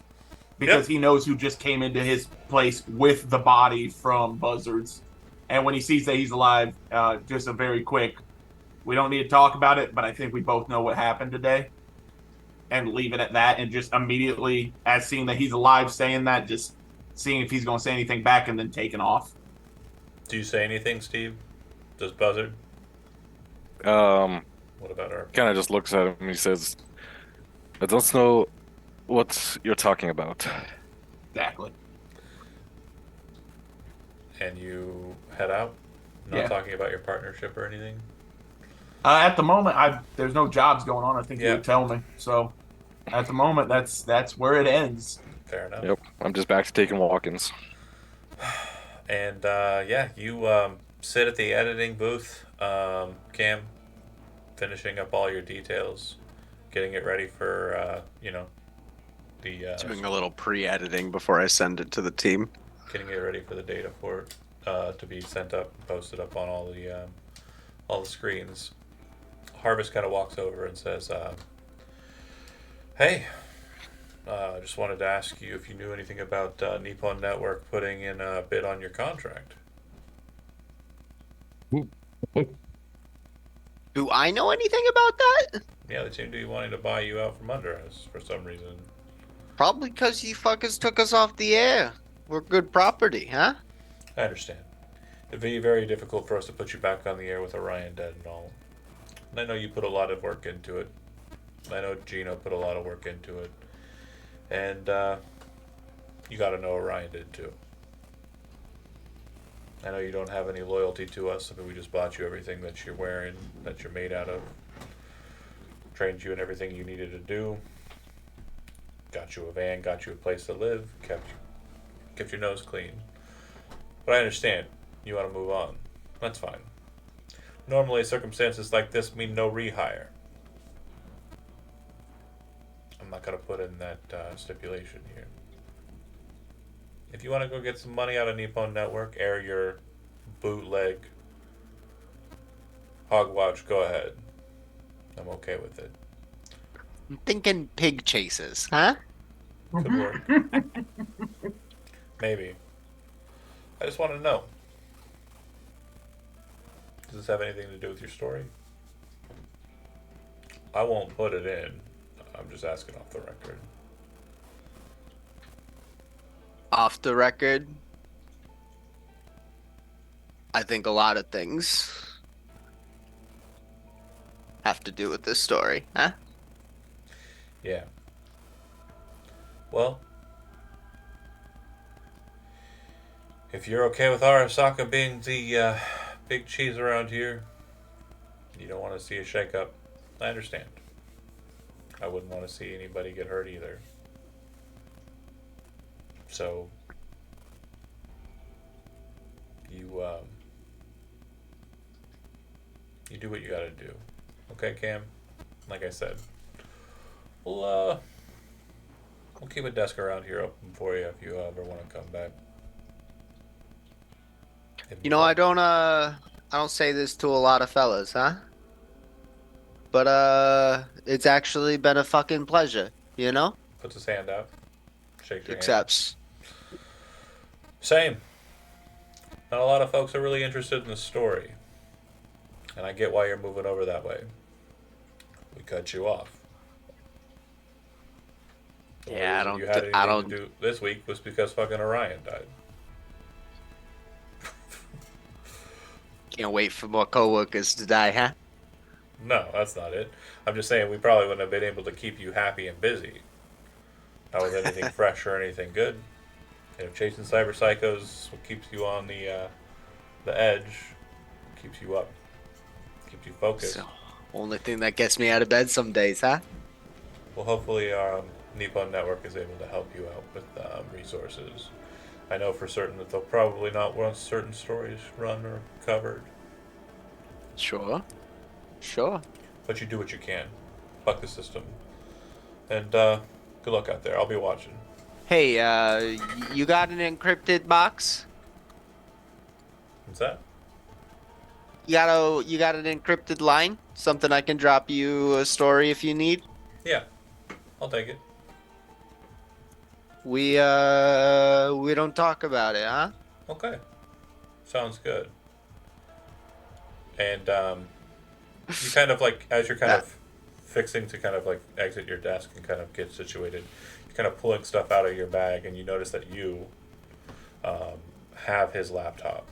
Because he knows who just came into his place with the body from Buzzard's. And when he sees that he's alive, just a very quick, we don't need to talk about it, but I think we both know what happened today. And leave it at that. And just immediately, as seeing that he's alive, saying that, just seeing if he's going to say anything back and then taking off. Do you say anything, Steve? Does Buzzard? What about her? Kind of just looks at him and he says, I don't know what you're talking about. Exactly. And you head out? Not talking about your partnership or anything? At the moment, there's no jobs going on. I think you would tell me. So, at the moment, that's where it ends. Fair enough. Yep, I'm just back to taking walk-ins. And you sit at the editing booth, Cam, finishing up all your details, getting it ready for the Doing a little pre-editing before I send it to the team. getting it ready for the data for it to be sent up and posted up on all the screens. Harvest kind of walks over and says, "Hey, just wanted to ask you if you knew anything about Nippon Network putting in a bid on your contract." Do I know anything about that? Yeah, they seem to be wanting to buy you out from under us for some reason. Probably because you fuckers took us off the air. We're good property, huh? I understand. It'd be very difficult for us to put you back on the air with Orion dead and all. And I know you put a lot of work into it. I know Gino put a lot of work into it. And you gotta know Orion did too. I know you don't have any loyalty to us. I mean, we just bought you everything that you're wearing, that you're made out of. Trained you in everything you needed to do. Got you a van, got you a place to live, kept your nose clean. But I understand. You want to move on. That's fine. Normally, circumstances like this mean no rehire. I'm not going to put in that stipulation here. If you want to go get some money out of Nippon Network, air your bootleg Hogwatch, go ahead. I'm okay with it. I'm thinking pig chases, huh? Could work. Maybe. I just want to know. Does this have anything to do with your story? I won't put it in. I'm just asking off the record. Off the record, I think a lot of things have to do with this story, huh? Yeah. Well, if you're okay with Arasaka being the big cheese around here, you don't want to see a shakeup, I understand. I wouldn't want to see anybody get hurt either. So, you do what you gotta do. Okay, Cam? Like I said, we'll keep a desk around here open for you if you ever want to come back. You know, I don't say this to a lot of fellas, huh? But it's actually been a fucking pleasure, you know? Puts his hand out, shakes your hand. Accepts. Same. Not a lot of folks are really interested in the story. And I get why you're moving over that way. We cut you off. The only Yeah, reason you had anything to do this week was because fucking Orion died. Can't wait for more coworkers to die, huh? No, that's not it. I'm just saying we probably wouldn't have been able to keep you happy and busy. Not with anything fresh or anything good. You know, chasing cyber psychos what keeps you on the edge, keeps you up, keeps you focused. So, only thing that gets me out of bed some days, huh? Well, hopefully our Nippon network is able to help you out with resources. I know for certain that they'll probably not want certain stories run or covered, Sure. Sure. but you do what you can. Buck the system. And good luck out there. I'll be watching. Hey, you got an encrypted box? What's that? You got an encrypted line? Something I can drop you a story if you need? Yeah, I'll take it. We don't talk about it, huh? Okay. Sounds good. And you kind of like, as you're kind of fixing to kind of like exit your desk and kind of get situated, you're kind of pulling stuff out of your bag, and you notice that you have his laptop.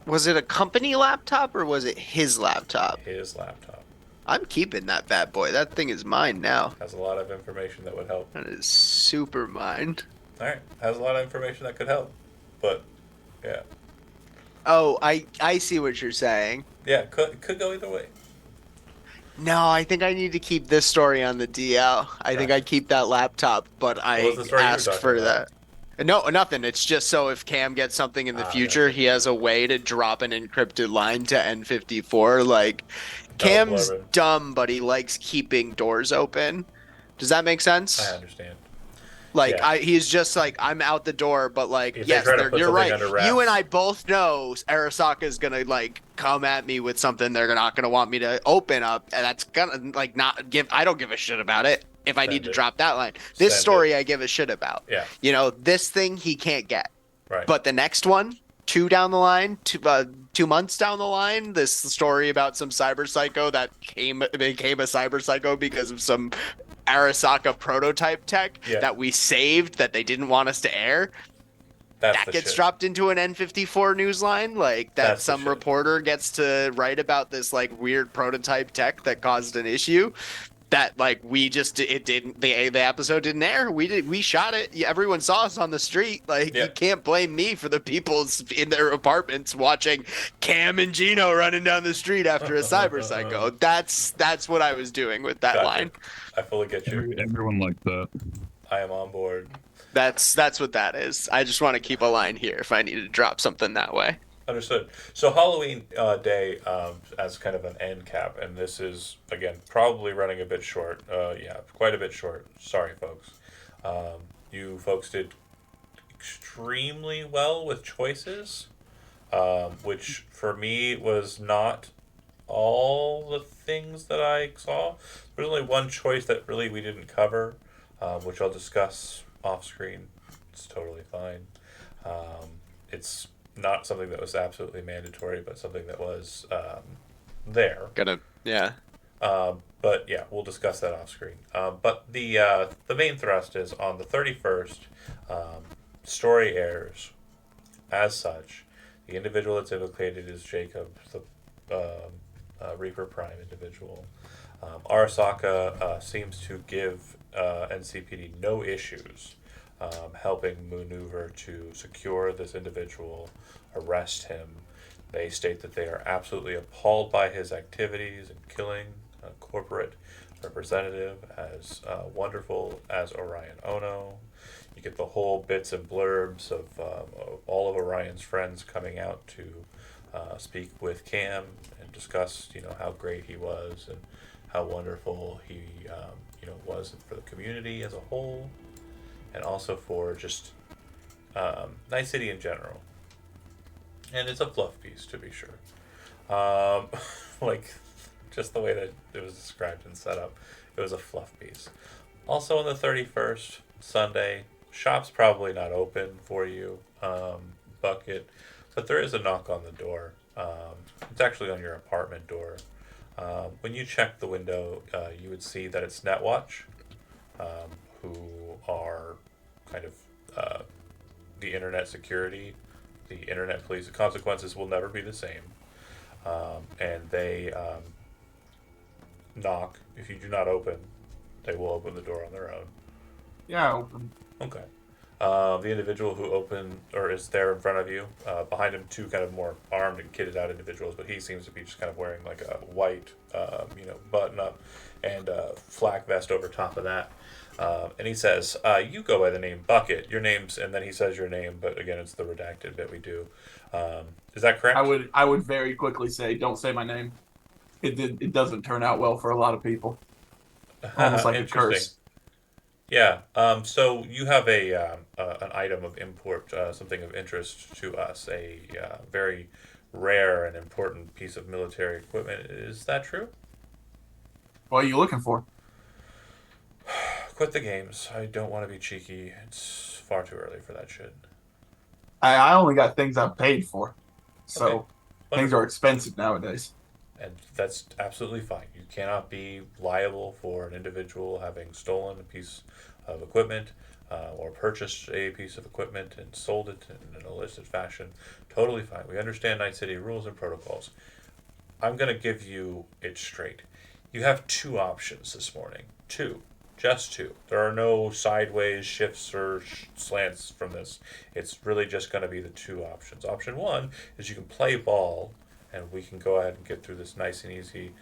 Was it a company laptop or was it his laptop? His laptop I'm keeping that bad boy. That thing is mine now. has a lot of information that would help. That is super mine. All right, has a lot of information that could help, but yeah, Oh, I see what you're saying. yeah, could go either way. No, I think I need to keep this story on the DL. I think Gotcha. I'd keep that laptop, but What I was the story you were asked talking for about? that. No, nothing. It's just so if Cam gets something in the Ah, future, gotcha. he has a way to drop an encrypted line to N54. Like, Double Cam's blurbing. dumb, but he likes keeping doors open. Does that make sense? I understand. Like Yeah. he's just like I'm out the door, but like If they yes, try to put you're something right. under wraps. You and I both know Arasaka's gonna like come at me with something they're not gonna want me to open up, and that's gonna like not give. I don't give a shit about it if I need Send to it. drop that line. This Send story it. I give a shit about. Yeah, You know, this thing he can't get, right. but the next one, two down the line, 2 months down the line, this story about some cyber psycho that became a cyber psycho because of some Arasaka prototype tech Yeah. that we saved that they didn't want us to air. That's That the gets shit. dropped into an N54 news line, like that That's the some shit. reporter gets to write about this like weird prototype tech that caused an issue. That like we just it didn't the episode didn't air. We shot it. Everyone saw us on the street. Like Yeah. you can't blame me for the people in their apartments watching Cam and Gino running down the street after a cyber psycho. That's what I was doing with that Gotcha. line. I fully get you. Everyone like that. I am on board. That's what that is. I just want to keep a line here if I need to drop something that way. Understood. So Halloween day as kind of an end cap, and this is again probably running a bit short. Yeah, quite a bit short. Sorry, folks. You folks did extremely well with choices, which for me was not all the things that I saw. There's only one choice that really we didn't cover, which I'll discuss off screen. It's totally fine. It's not something that was absolutely mandatory, but something that was there. Yeah. But yeah, we'll discuss that off screen. But the main thrust is on the 31st. Story airs as such. The individual that's implicated is Jacob, the Reaper Prime individual. Arasaka seems to give NCPD no issues helping maneuver to secure this individual, arrest him. They state that they are absolutely appalled by his activities in killing a corporate representative as wonderful as Orion Ono. You get the whole bits and blurbs of all of Orion's friends coming out to speak with Cam and discuss, how great he was and how wonderful he, was for the community as a whole, and also for just Night City in general. And it's a fluff piece, to be sure. Like, just the way that it was described and set up, it was a fluff piece. Also on the 31st, Sunday, shop's probably not open for you, Bucket, but there is a knock on the door. It's actually on your apartment door. When you check the window, you would see that it's Netwatch, who are kind of the internet security, the internet police. The consequences will never be the same. And they knock. If you do not open, they will open the door on their own. Yeah, open. Okay. The individual who opened or is there in front of you, behind him, two kind of more armed and kitted out individuals, but he seems to be just kind of wearing like a white, button up and flak vest over top of that. And he says, "You go by the name Bucket. Your name's," and then he says your name, but again, it's the redacted bit we do. Is that correct? I would very quickly say, don't say my name. It doesn't turn out well for a lot of people. Almost like a curse. Yeah. So you have an item of import, something of interest to us, a very rare and important piece of military equipment. Is that true? What are you looking for? Quit the games. I don't want to be cheeky. It's far too early for that shit. I only got things I've paid for. So Okay. things Wonderful. are expensive nowadays. And that's absolutely fine. You cannot be liable for an individual having stolen a piece of equipment or purchased a piece of equipment and sold it in an illicit fashion. Totally fine. We understand Night City rules and protocols. I'm going to give you it straight. You have two options this morning. Two. Just two. There are no sideways shifts or slants from this. It's really just going to be the two options. Option one is you can play ball and we can go ahead and get through this nice and easy.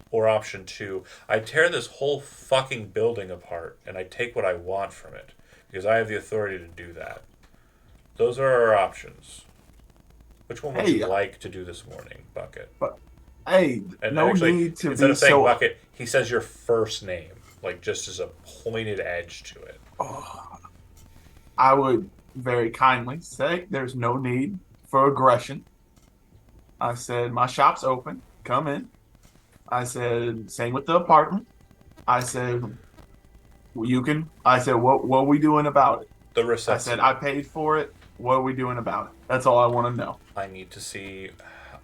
Or option two, I tear this whole fucking building apart and I take what I want from it because I have the authority to do that. Those are our options. Which one would you like to do this morning, Bucket? But hey, And no actually, need to instead be of saying so. Bucket, he says your first name, like just as a pointed edge to it. Oh, I would very kindly say there's no need for aggression. I said my shop's open. Come in. I said same with the apartment. I said you can. I said what are we doing about it? The I recess. said I paid for it. What are we doing about it? That's all I want to know. I need to see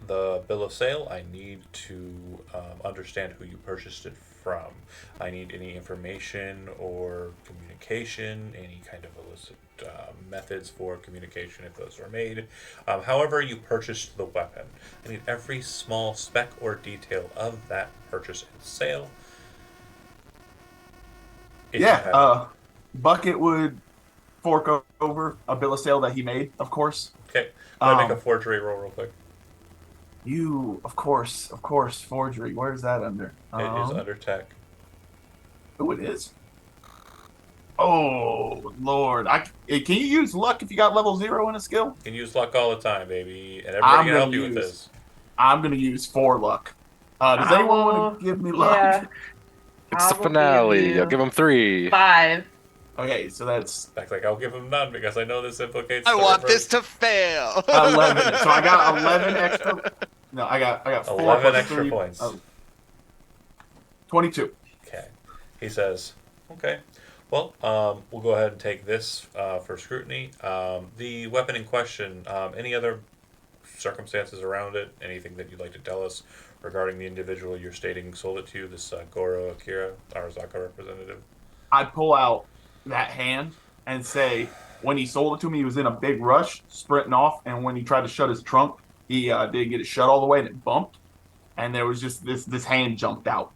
the bill of sale. I need to understand who you purchased it from. I need any information or communication, any kind of illicit methods for communication if those are made. However, you purchased the weapon. I need every small speck or detail of that purchase and sale. If you have it. Bucket would fork over a bill of sale that he made, of course. Okay. Can I make a forgery roll real quick? You, of course, forgery. Where's that under? It is under tech. Oh, it is. Oh Lord! Can you use luck if you got level 0 in a skill? You can use luck all the time, baby, and everybody can help you with this. I'm gonna use 4 luck. Does anyone want to give me luck? Yeah. It's the finale. I'll give him 3. 5. Okay, so that's Back like I'll give him none because I know this implicates. I want servers. this to fail. 11. So I got 11 extra. No, I got 4 11 plus extra 3. points. 22. Okay. He says, okay. Well, we'll go ahead and take this for scrutiny. The weapon in question, any other circumstances around it? Anything that you'd like to tell us regarding the individual you're stating sold it to you, this Goro Akira, Arazaka representative? I pull out that hand and say, when he sold it to me, he was in a big rush, sprinting off, and when he tried to shut his trunk, he didn't get it shut all the way, and it bumped, and there was just this hand jumped out.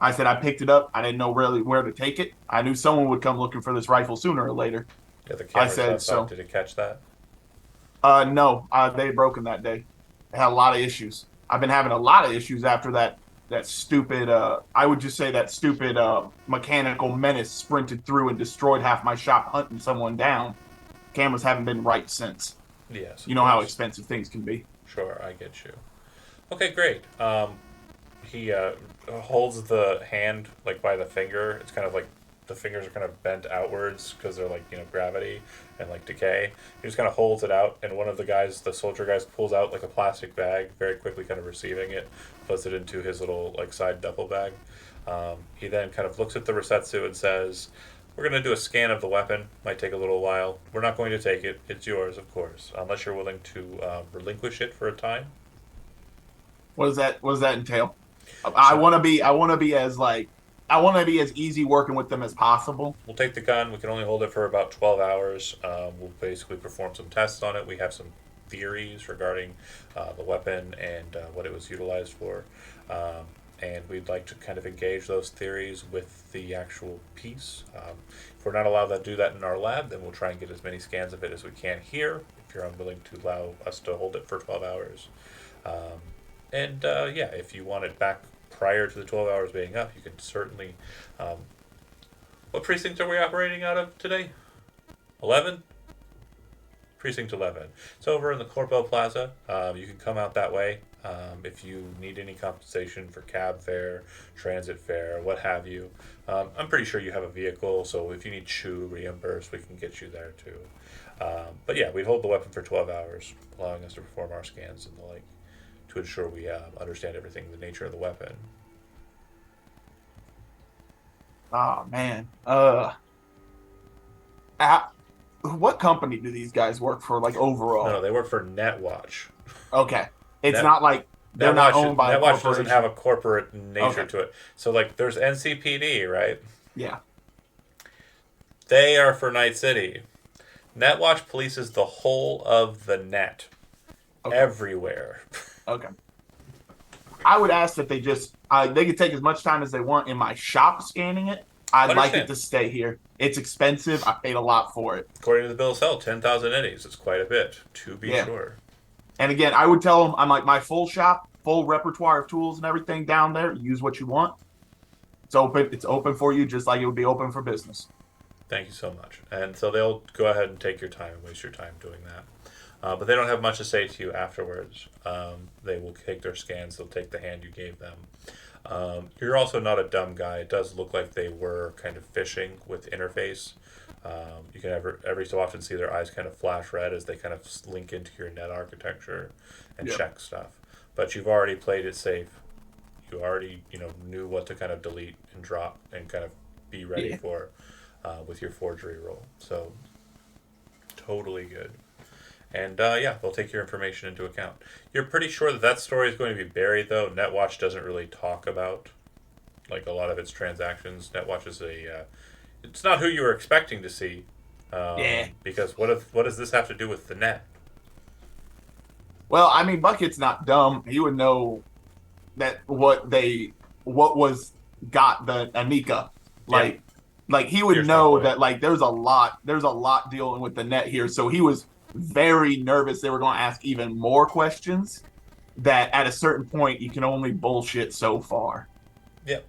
I said I picked it up. I didn't know really where to take it. I knew someone would come looking for this rifle sooner or later. Yeah, the I camera's said outside. so. Did it catch that? No, they had broken that day. They had a lot of issues. I've been having a lot of issues after that stupid. I would just say that stupid mechanical menace sprinted through and destroyed half my shop hunting someone down. Cameras haven't been right since. Yes. You know how expensive things can be. Sure, I get you. Okay, great. He holds the hand like by the finger. It's kind of like the fingers are kind of bent outwards because they're like gravity and like decay. He just kind of holds it out, and one of the guys, the soldier guys, pulls out like a plastic bag, very quickly, kind of receiving it, puts it into his little like side duffel bag. He then kind of looks at the Resetsu and says, "We're going to do a scan of the weapon. Might take a little while. We're not going to take it. It's yours, of course, unless you're willing to relinquish it for a time." What does that entail? I want to be as easy working with them as possible. We'll take the gun. We can only hold it for about 12 hours. We'll basically perform some tests on it. We have some theories regarding the weapon and what it was utilized for. And we'd like to kind of engage those theories with the actual piece. If we're not allowed to do that in our lab, then we'll try and get as many scans of it as we can here, if you're unwilling to allow us to hold it for 12 hours. Yeah, if you want it back prior to the 12 hours being up, you can certainly. What precinct are we operating out of today? 11? Precinct 11. It's over in the Corpo Plaza. You can come out that way if you need any compensation for cab fare, transit fare, what have you. I'm pretty sure you have a vehicle, so if you need shoe reimbursed, we can get you there too. But yeah, we'd hold the weapon for 12 hours, allowing us to perform our scans and the like, to ensure we understand everything, the nature of the weapon. Oh man. What company do these guys work for? Like overall? No, they work for NetWatch. Okay, it's not like they're not owned by a NetWatch doesn't corporation. have a corporate nature Okay. to it. So like, there's NCPD, right? Yeah. They are for Night City. NetWatch polices the whole of the net, Okay. everywhere. Okay. I would ask that they just they could take as much time as they want in my shop scanning it. I'd like it Understand. to stay here. It's expensive. I paid a lot for it. According to the bill of sale, 10,000 eddies. It's quite a bit, to be Yeah. sure. And again, I would tell them I'm like my full shop, full repertoire of tools and everything down there. Use what you want. It's open. It's open for you, just like it would be open for business. Thank you so much. And so they'll go ahead and take your time and waste your time doing that. But they don't have much to say to you afterwards. They will take their scans. They'll take the hand you gave them. You're also not a dumb guy. It does look like they were kind of fishing with interface. You can every so often see their eyes kind of flash red as they kind of link into your net architecture and Yep. check stuff. But you've already played it safe. You already knew what to kind of delete and drop and kind of be ready Yeah. for with your forgery roll. So totally good. And yeah, they'll take your information into account. You're pretty sure that story is going to be buried, though. NetWatch doesn't really talk about like a lot of its transactions. NetWatch is it's not who you were expecting to see. Yeah. Because what does this have to do with the net? Well, I mean, Bucket's not dumb. He would know that what was got the Anika. Like he would Here's my know point. that like there's a lot dealing with the net here. So he was very nervous they were going to ask even more questions. That at a certain point you can only bullshit so far. Yep.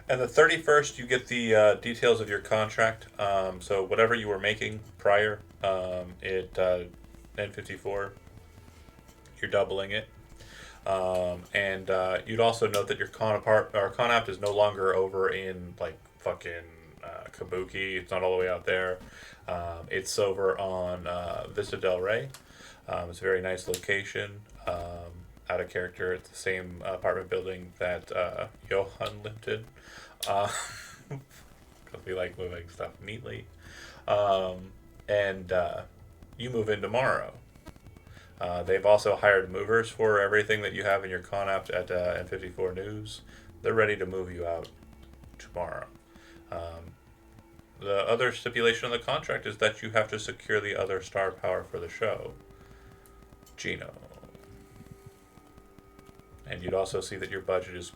And the 31st, you get the details of your contract. So whatever you were making prior, at N54, you're doubling it. And you'd also note that your con app is no longer over in like fucking Kabuki. It's not all the way out there. It's over on Vista Del Rey. It's a very nice location. Out of character. It's the same apartment building that Johan lived in. Because we like moving stuff neatly. And you move in tomorrow. They've also hired movers for everything that you have in your con app at N54 News. They're ready to move you out tomorrow. The other stipulation of the contract is that you have to secure the other star power for the show, Gino. And you'd also see that your budget is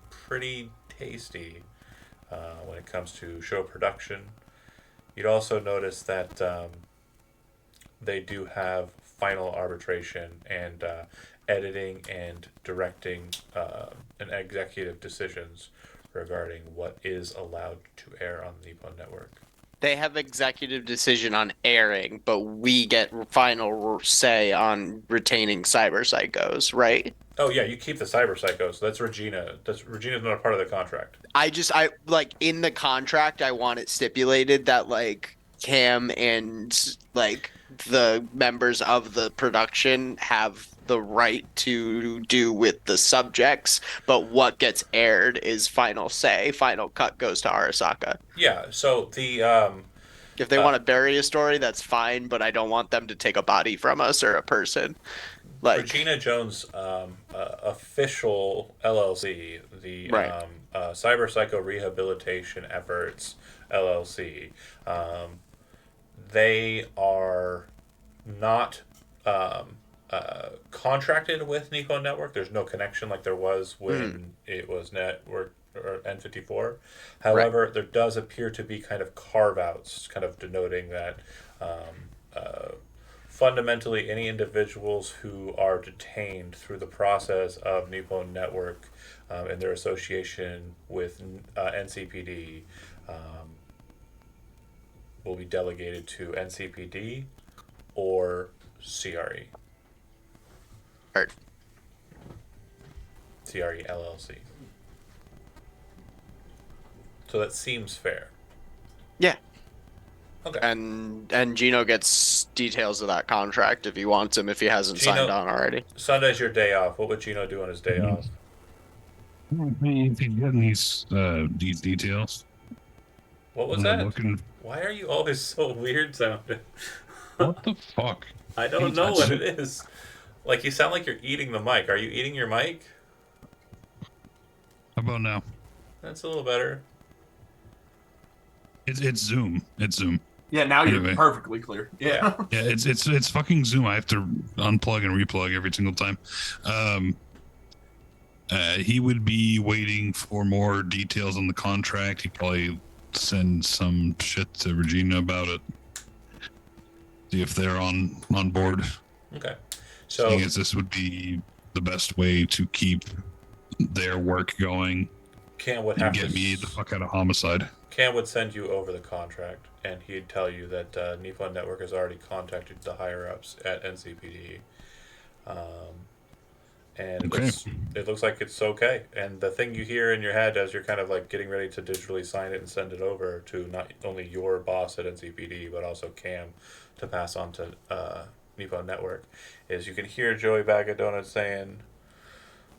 pretty tasty when it comes to show production. You'd also notice that they do have final arbitration and editing and directing and executive decisions regarding what is allowed to air on the Nippon Network. They have executive decision on airing, but we get final say on retaining Cyber Psychos, right? Oh yeah, you keep the Cyber Psychos. That's Regina. Regina's not a part of the contract. I like in the contract, I want it stipulated that like Cam and like the members of the production have the right to do with the subjects, but what gets aired is final say. Final cut goes to Arasaka. Yeah. So the If they want to bury a story, that's fine, but I don't want them to take a body from us or a person. Like Regina Jones' official LLC, the Right. Cyber Psycho Rehabilitation Efforts LLC, they are not contracted with Nippon Network. There's no connection like there was when it was Network or N54. However, there does appear to be kind of carve-outs, kind of denoting that fundamentally any individuals who are detained through the process of Nippon Network and their association with NCPD will be delegated to NCPD or CRE. Heard. CRE LLC. So that seems fair. Yeah. Okay. And Gino gets details of that contract if he wants him, if he hasn't Gino- signed on already. Sunday's your day off. What would Gino do on his day off? If he's getting these details, What was I'm that? looking. Why are you always so weird sounding? What the fuck? I don't Hey, know that's- what it is. Like you sound like you're eating the mic. Are you eating your mic? How about now? That's a little better. It's Zoom. It's Zoom. Yeah, now you're Anyway. perfectly clear. Yeah. Yeah, it's fucking Zoom. I have to unplug and replug every single time. He would be waiting for more details on the contract. He'd probably send some shit to Regina about it. See if they're on board. Okay. So Seeing as this would be the best way to keep their work going Cam would and have get to me the fuck out of homicide. Cam would send you over the contract, and he'd tell you that Nippon Network has already contacted the higher ups at NCPD, and Okay. it looks like it's okay. And the thing you hear in your head as you're kind of like getting ready to digitally sign it and send it over to not only your boss at NCPD but also Cam to pass on to Nippon Network is you can hear Joey Bag of Donuts saying,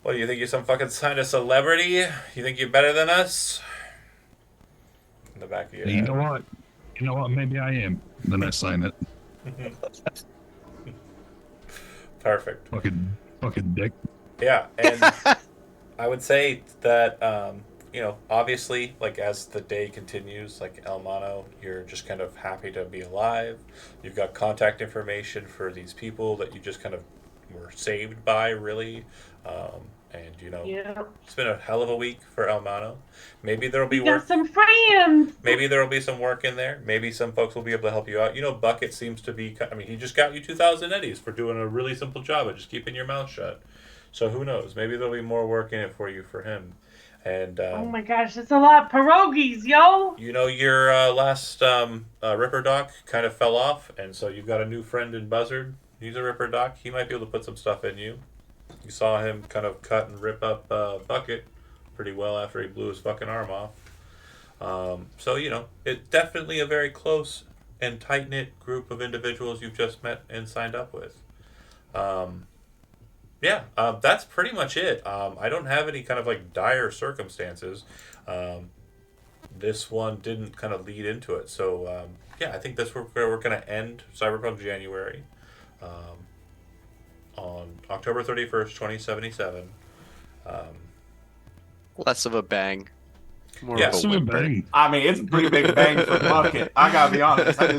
"What do you think? You're some fucking signed a celebrity? You think you're better than us?" In the back of your You head. know what? You know what? Maybe I am. Then I sign it. Perfect. Fucking dick. Yeah, and I would say that obviously, like as the day continues, like El Mano, you're just kind of happy to be alive. You've got contact information for these people that you just kind of were saved by, really. And Yeah. it's been a hell of a week for El Mano. Maybe there'll be We got work. some friends. Maybe there'll be some work in there. Maybe some folks will be able to help you out. Bucket seems to be. I mean, he just got you 2,000 eddies for doing a really simple job of just keeping your mouth shut. So who knows? Maybe there'll be more work in it for you for him. And Oh my gosh, it's a lot of pierogies, yo. your last Ripper Doc kind of fell off, and so you've got a new friend in Buzzard. He's a Ripper Doc. He might be able to put some stuff in you. You saw him kind of cut and rip up Bucket pretty well after he blew his fucking arm off. So it's definitely a very close and tight knit group of individuals you've just met and signed up with. Um, yeah, that's pretty much it. I don't have any kind of like dire circumstances. Um, this one didn't kind of lead into it, so yeah, I think that's where we're going to end Cyberpunk January on October 31st, 2077. Um, Less of a bang, more Yeah. of a Some whimper. bang. I mean, it's a pretty big bang for Bucket. I gotta be honest. I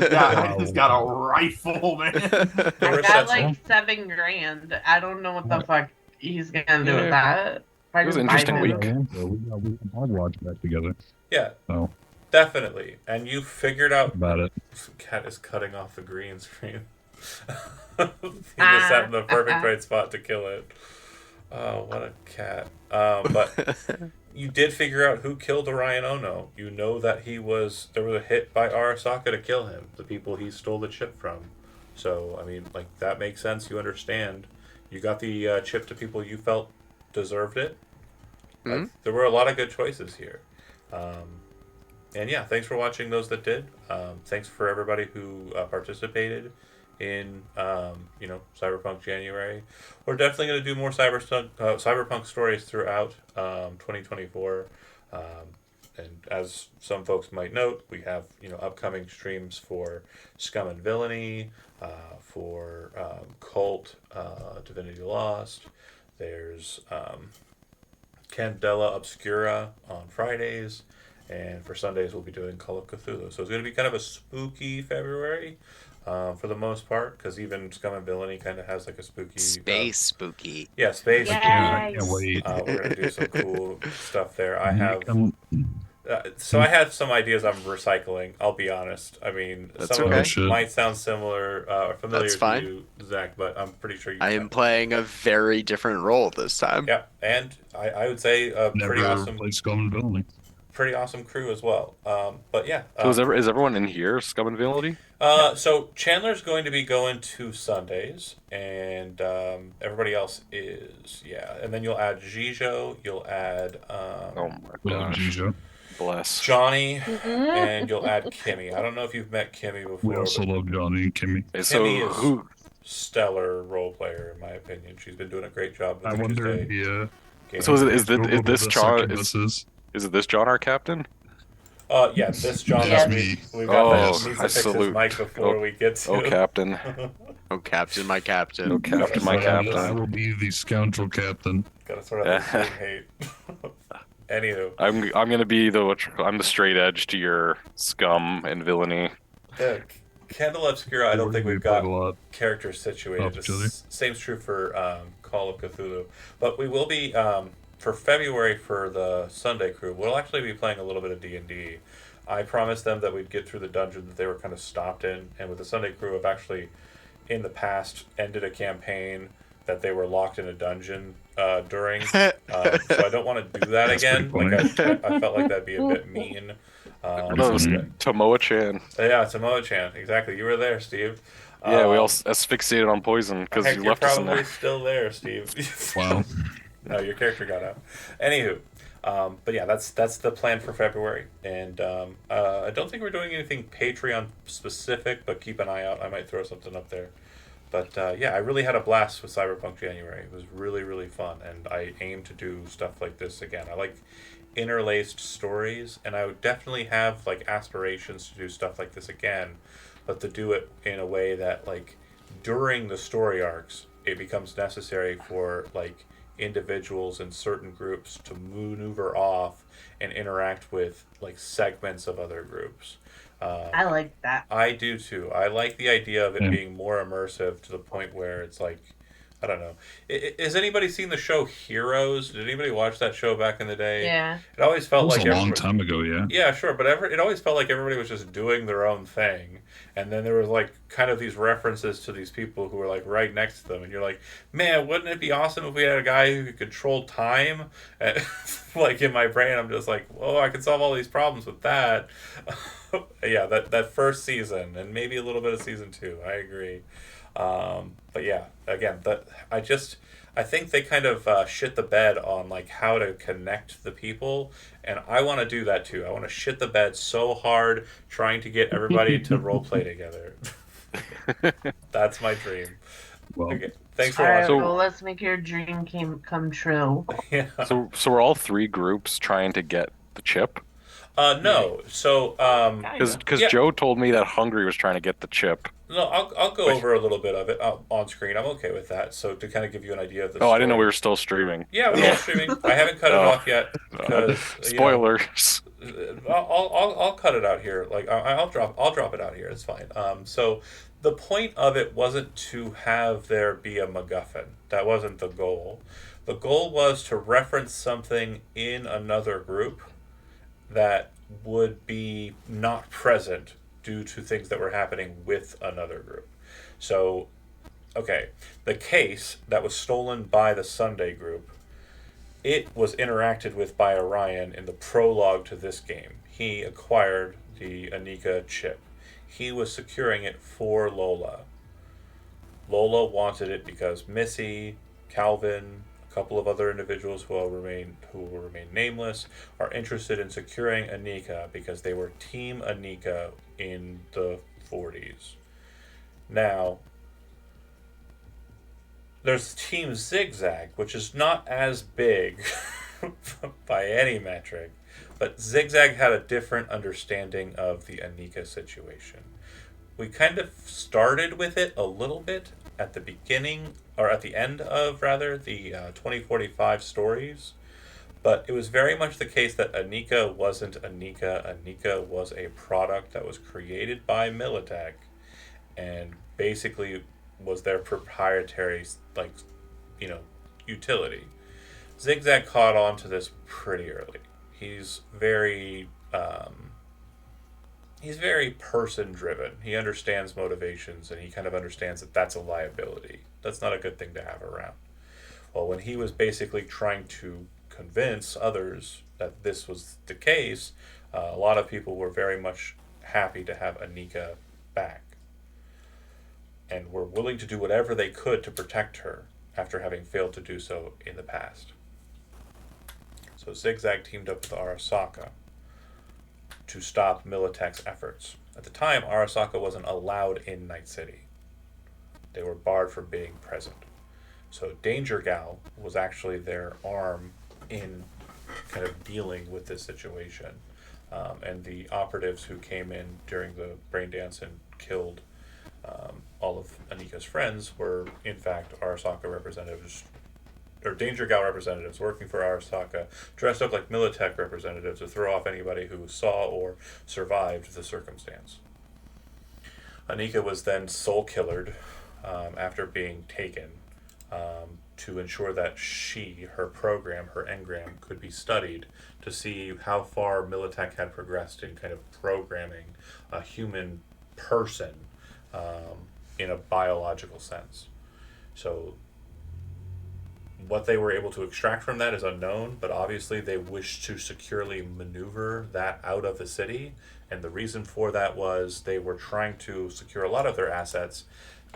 just got a rifle, man. There I were got sets- like $7,000. I don't know what the fuck he's gonna do Yeah. with that. It was an interesting week. We got watch back together. yeah, So definitely. And you figured out about it. cat is cutting off the green screen. He just sat in the perfect right spot to kill it. Oh, what a cat. But you did figure out who killed Orion Ono. You know that there was a hit by Arasaka to kill him, the people he stole the chip from. So, I mean, like, that makes sense. You understand. You got the chip to people you felt deserved it. Mhm. There were a lot of good choices here. And yeah, thanks for watching those that did. Thanks for everybody who participated in Cyberpunk January. We're definitely going to do more Cyberpunk stories throughout 2024. And as some folks might note, we have upcoming streams for Scum and Villainy, for Cult, Divinity Lost. There's Candela Obscura on Fridays. And for Sundays, we'll be doing Call of Cthulhu. So it's going to be kind of a spooky February for the most part, because even Scum and Villainy kind of has like a spooky... Space spooky. Yeah, space Yes. I can't wait. we're going to do some cool stuff there. I You have... come- So I have some ideas I'm recycling, I'll be honest. I mean, That's some okay. of them might sound similar or familiar That's to fine. you, Zach, but I'm pretty sure you I am playing a very different role this time. Yeah, and I would say a Never played Scum and Villainy. pretty awesome crew as well. But yeah. So is everyone in here, Scum and Villainy? So Chandler's going to be going to Sundays, and everybody else is, and then you'll add Gijo, you'll add Oh my Well, gosh. Gijo. Bless. Johnny, and you'll add Kimmy. I don't know if you've met Kimmy before. We also but love Johnny and Kimmy. So Kimmy is who? stellar role player in my opinion. She's been doing a great job with I the wonder Tuesday if game. So is this the John? succubuses. Is it this John, our captain? Yeah, this John. Yes. We've got Oh, that. Needs I to fix his salute. mic before we get to. Oh, Captain. Oh, Captain, my Captain. Oh, Captain, my I Captain. will be the scoundrel captain. Gotta sort out the hate. Anywho, I'm gonna be I'm the straight edge to your Scum and Villainy. yeah, Candle Obscura. I don't think we've played got a lot. characters situated. Off each other. Same's true for Call of Cthulhu, but we will be for February for the Sunday crew. We'll actually be playing a little bit of D&D. I promised them that we'd get through the dungeon that they were kind of stopped in, and with the Sunday crew, I've actually in the past ended a campaign that they were locked in a dungeon during. So I don't want to do that That's again. pretty Like I felt like that'd be a bit mean. No, it was funny. Tomoa-chan. Yeah, Samoa-chan. Exactly. You were there, Steve. Yeah, we all asphyxiated on poison because Heck, you you're left us in probably there. still there, Steve. Wow. No, your character got out. Anywho, but yeah, that's the plan for February, and I don't think we're doing anything Patreon specific, but keep an eye out. I might throw something up there. But yeah, I really had a blast with Cyberpunk January. It was really, really fun, and I aim to do stuff like this again. I like interlaced stories, and I would definitely have like aspirations to do stuff like this again, but to do it in a way that like during the story arcs, it becomes necessary for like individuals and certain groups to maneuver off and interact with like segments of other groups. I like that. I do too. I like the idea of it Yeah. being more immersive to the point where it's like, I don't know. Has anybody seen the show Heroes? Did anybody watch that show back in the day? Yeah. It always That felt was like a long time ago, yeah. Yeah, sure, but it always felt like everybody was just doing their own thing, and then there was like kind of these references to these people who were like right next to them, and you're like, man, wouldn't it be awesome if we had a guy who could control time? And, like in my brain, I'm just like, oh, I could solve all these problems with that. Yeah, that first season, and maybe a little bit of season 2. I agree. But yeah, again, I think they kind of shit the bed on like how to connect the people, and I want to do that too. I want to shit the bed so hard trying to get everybody to role play together. That's my dream. Well, Okay, thanks All for right, watching. well, So let's make your dream come true. Yeah. so we're all three groups trying to get the chip. No. So Because Kinda. yeah. Joe told me that Hungry was trying to get the chip. No, I'll go But over a little bit of it on screen. I'm okay with that. So to kind of give you an idea of the oh, I didn't know we story. were still streaming. Yeah, we're still Yeah. streaming. I haven't cut it Oh, off yet because spoilers. I'll cut it out here. Like I'll drop it out here. It's fine. So the point of it wasn't to have there be a MacGuffin. That wasn't the goal. The goal was to reference something in another group that would be not present due to things that were happening with another group. So, okay, the case that was stolen by the Sunday group, it was interacted with by Orion in the prologue to this game. He acquired the Anika chip. He was securing it for Lola. Lola wanted it because Missy, Calvin, a couple of other individuals who will remain nameless are interested in securing Anika because they were Team Anika in the 40s. Now, there's Team Zigzag, which is not as big by any metric, but Zigzag had a different understanding of the Anika situation. We kind of started with it a little bit at the beginning, or at the end of, rather, the 2045 stories, but it was very much the case that Anika wasn't Anika. Anika was a product that was created by Militech and basically was their proprietary, like, utility. Zigzag caught on to this pretty early. He's very person driven. He understands motivations and he kind of understands that that's a liability. That's not a good thing to have around. Well, when he was basically trying to convince others that this was the case, a lot of people were very much happy to have Anika back and were willing to do whatever they could to protect her after having failed to do so in the past. So Zigzag teamed up with Arasaka to stop Militech's efforts. At the time, Arasaka wasn't allowed in Night City. They were barred from being present. So Danger Gal was actually their arm in kind of dealing with this situation. And the operatives who came in during the brain dance and killed all of Anika's friends were, in fact, Arasaka representatives, or Danger Gal representatives working for Arasaka, dressed up like Militech representatives to throw off anybody who saw or survived the circumstance. Anika was then soul killered after being taken to ensure that her program, her engram, could be studied to see how far Militech had progressed in kind of programming a human person in a biological sense. So what they were able to extract from that is unknown, but obviously they wished to securely maneuver that out of the city, and the reason for that was they were trying to secure a lot of their assets,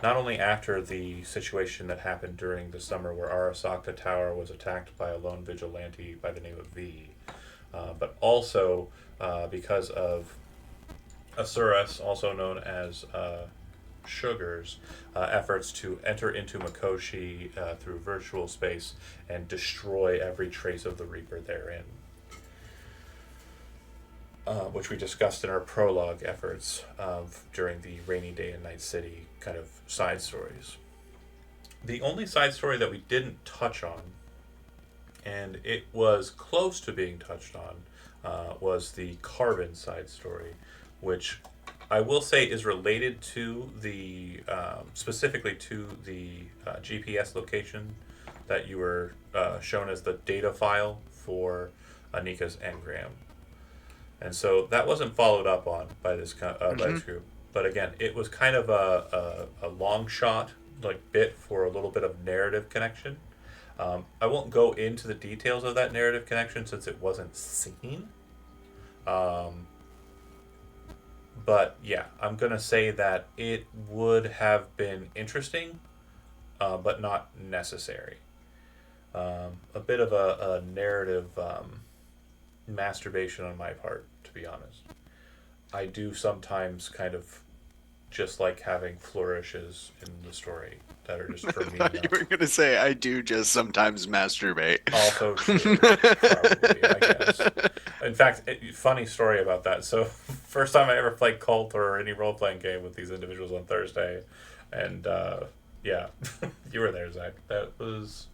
not only after the situation that happened during the summer where Arasaka Tower was attacked by a lone vigilante by the name of V, but also because of Asuras, also known as Sugar's efforts to enter into Makoshi through virtual space and destroy every trace of the Reaper therein, which we discussed in our prologue efforts during the Rainy Day in Night City kind of side stories. The only side story that we didn't touch on, and it was close to being touched on, was the Carbon side story, which I will say is related to the specifically to the GPS location that you were shown as the data file for Anika's engram, and so that wasn't followed up on by this group. But again, it was kind of a long shot like bit for a little bit of narrative connection. I won't go into the details of that narrative connection since it wasn't seen. But yeah, I'm going to say that it would have been interesting, but not necessary. a bit of a narrative masturbation on my part, to be honest. I do sometimes kind of just like having flourishes in the story that are just for I me thought you enough. were gonna say I do just sometimes masturbate. Also true, probably, I guess. In fact, funny story about that. So, first time I ever played Cult or any role playing game with these individuals on Thursday, and yeah, you were there, Zach. That was.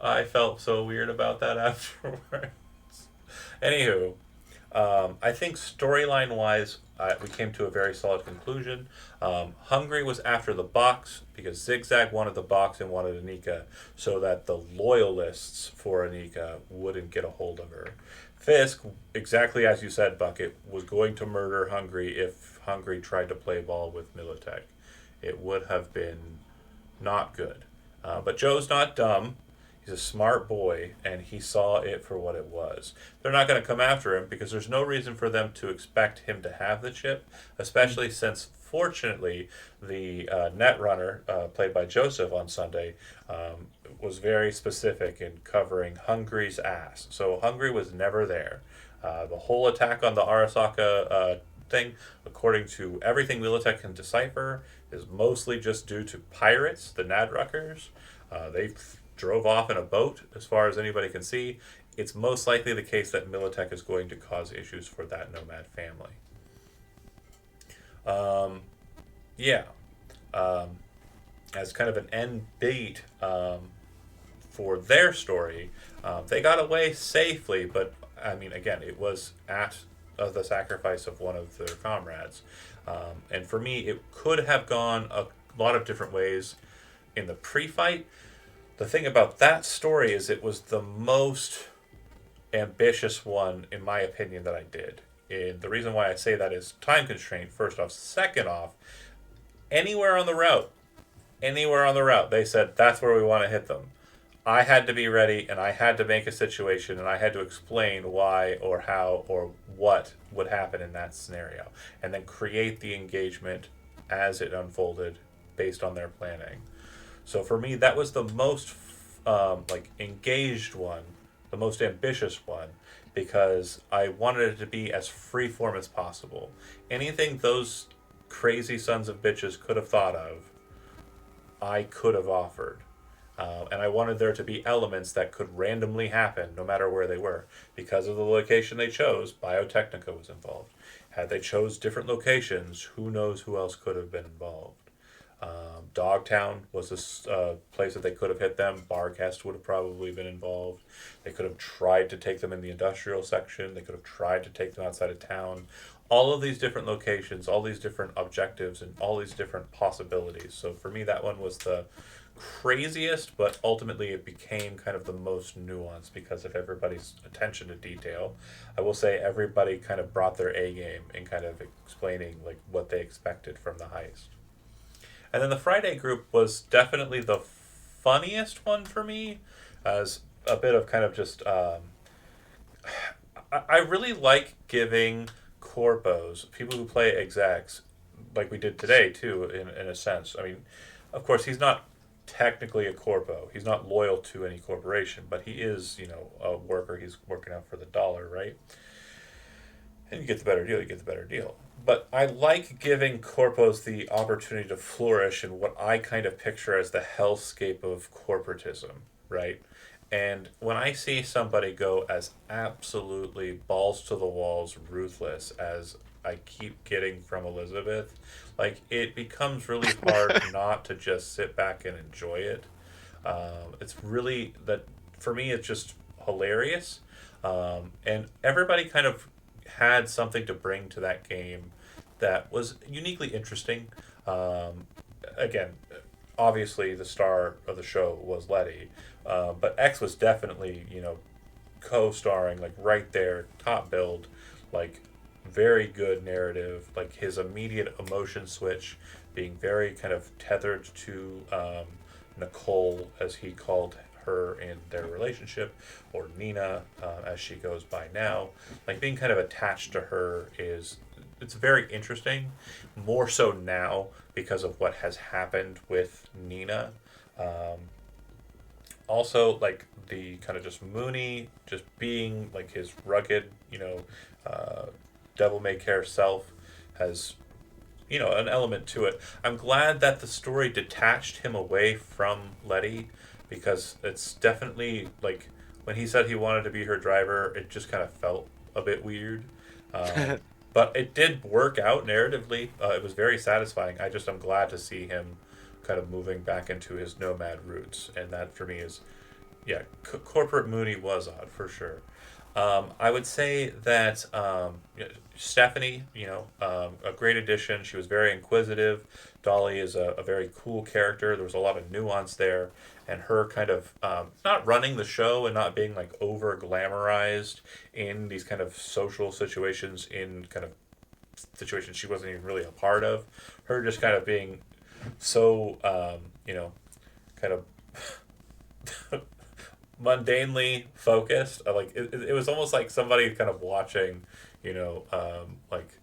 I felt so weird about that afterwards. Anywho, I think storyline wise, we came to a very solid conclusion. Hungry was after the box because Zigzag wanted the box and wanted Anika so that the loyalists for Anika wouldn't get a hold of her. Fisk, exactly as you said, Bucket, was going to murder Hungry if Hungry tried to play ball with Militech. It would have been not good. But Joe's not dumb. He's a smart boy, and he saw it for what it was. They're not going to come after him because there's no reason for them to expect him to have the chip, especially since, fortunately, the Netrunner, played by Joseph on Sunday, was very specific in covering Hungry's ass. So Hungry was never there. The whole attack on the Arasaka thing, according to everything Militech can decipher, is mostly just due to pirates, the Nadruckers. They drove off in a boat, as far as anybody can see. It's most likely the case that Militech is going to cause issues for that nomad family. Yeah. As kind of an end bait for their story, they got away safely, but I mean, again, it was at the sacrifice of one of their comrades. And for me, it could have gone a lot of different ways in the pre-fight. The thing about that story is it was the most ambitious one, in my opinion, that I did. And the reason why I say that is time constraint, first off. Second off, anywhere on the route, they said, that's where we want to hit them. I had to be ready, and I had to make a situation, and I had to explain why or how or what would happen in that scenario. And then create the engagement as it unfolded based on their planning. So for me, that was the most engaged one, the most ambitious one, because I wanted it to be as freeform as possible. Anything those crazy sons of bitches could have thought of, I could have offered. And I wanted there to be elements that could randomly happen no matter where they were. Because of the location they chose, Biotechnica was involved. Had they chose different locations, who knows who else could have been involved. Dogtown was a place that they could have hit them. Barcast would have probably been involved. They could have tried to take them in the industrial section. They could have tried to take them outside of town. All of these different locations, all these different objectives, and all these different possibilities. So for me, that one was the craziest, but ultimately it became kind of the most nuanced because of everybody's attention to detail. I will say everybody kind of brought their A game in kind of explaining like what they expected from the heist. And then the Friday group was definitely the funniest one for me, as a bit of kind of just. I really like giving corpos, people who play execs, like we did today too, in a sense. I mean, of course, he's not technically a corpo. He's not loyal to any corporation, but he is, a worker. He's working out for the dollar, right? And you get the better deal, you get the better deal. But I like giving corpos the opportunity to flourish in what I kind of picture as the hellscape of corporatism, right? And when I see somebody go as absolutely balls to the walls ruthless as I keep getting from Elizabeth, like it becomes really hard not to just sit back and enjoy it. It's really that for me, it's just hilarious. And everybody kind of had something to bring to that game that was uniquely interesting. Again, obviously the star of the show was Letty, but X was definitely co-starring like right there, top build, like very good narrative, like his immediate emotion switch being very kind of tethered to Nicole as he called her in their relationship, or Nina as she goes by now. Like being kind of attached to her it's very interesting, more so now because of what has happened with Nina. also like the kind of just Mooney just being like his rugged, uh, devil may care self has an element to it. I'm glad that the story detached him away from Letty, because it's definitely like when he said he wanted to be her driver, it just kind of felt a bit weird. But it did work out narratively. It was very satisfying. I'm glad to see him kind of moving back into his nomad roots, and that for me is, yeah, corporate Mooney was odd for sure. I would say that Stephanie, a great addition. She was very inquisitive. Dolly is a very cool character. There was a lot of nuance there, and her kind of not running the show and not being like over glamorized in these kind of social situations, in kind of situations she wasn't even really a part of. Her just kind of being so, kind of mundanely focused. Like it was almost like somebody kind of watching, like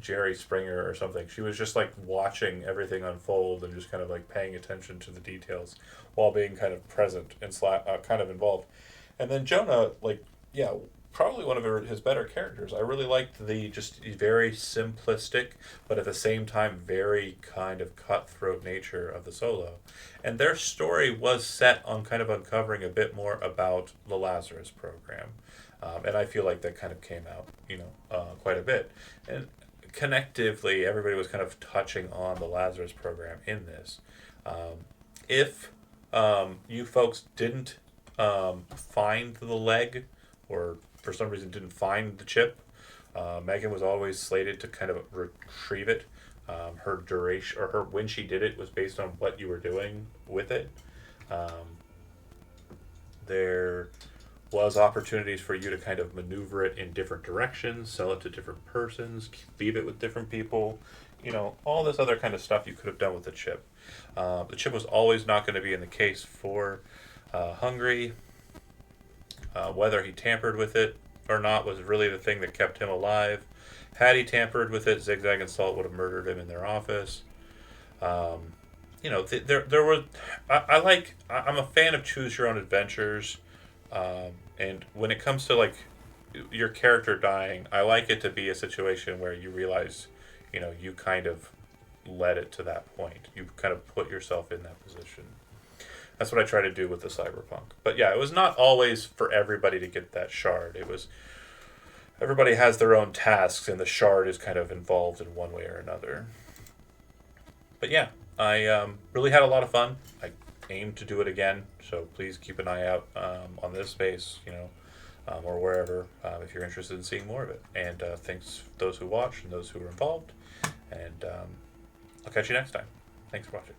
Jerry Springer or something. She was just like watching everything unfold and just kind of like paying attention to the details while being kind of present and kind of involved. And then Jonah, like, yeah, probably one of his better characters. I really liked the just very simplistic, but at the same time very kind of cutthroat nature of the Solo. And their story was set on kind of uncovering a bit more about the Lazarus program. And I feel like that kind of came out, quite a bit. And connectively, everybody was kind of touching on the Lazarus program in this. If you folks didn't find the leg, or for some reason didn't find the chip, Megan was always slated to kind of retrieve it. Her duration, or her when she did it, was based on what you were doing with it. Um, there was opportunities for you to kind of maneuver it in different directions, sell it to different persons, leave it with different people. All this other kind of stuff you could have done with the chip. The chip was always not going to be in the case for Hungry. Whether he tampered with it or not was really the thing that kept him alive. Had he tampered with it, Zigzag and Salt would have murdered him in their office. There were. I'm a fan of choose your own adventures, and when it comes to like your character dying, I like it to be a situation where you realize, you kind of led it to that point. You kind of put yourself in that position. That's what I try to do with the Cyberpunk. But yeah, it was not always for everybody to get that shard. It was everybody has their own tasks, and the shard is kind of involved in one way or another. But yeah, I really had a lot of fun. I aim to do it again, so please keep an eye out on this space, or wherever, if you're interested in seeing more of it. And thanks those who watched and those who were involved. And I'll catch you next time. Thanks for watching.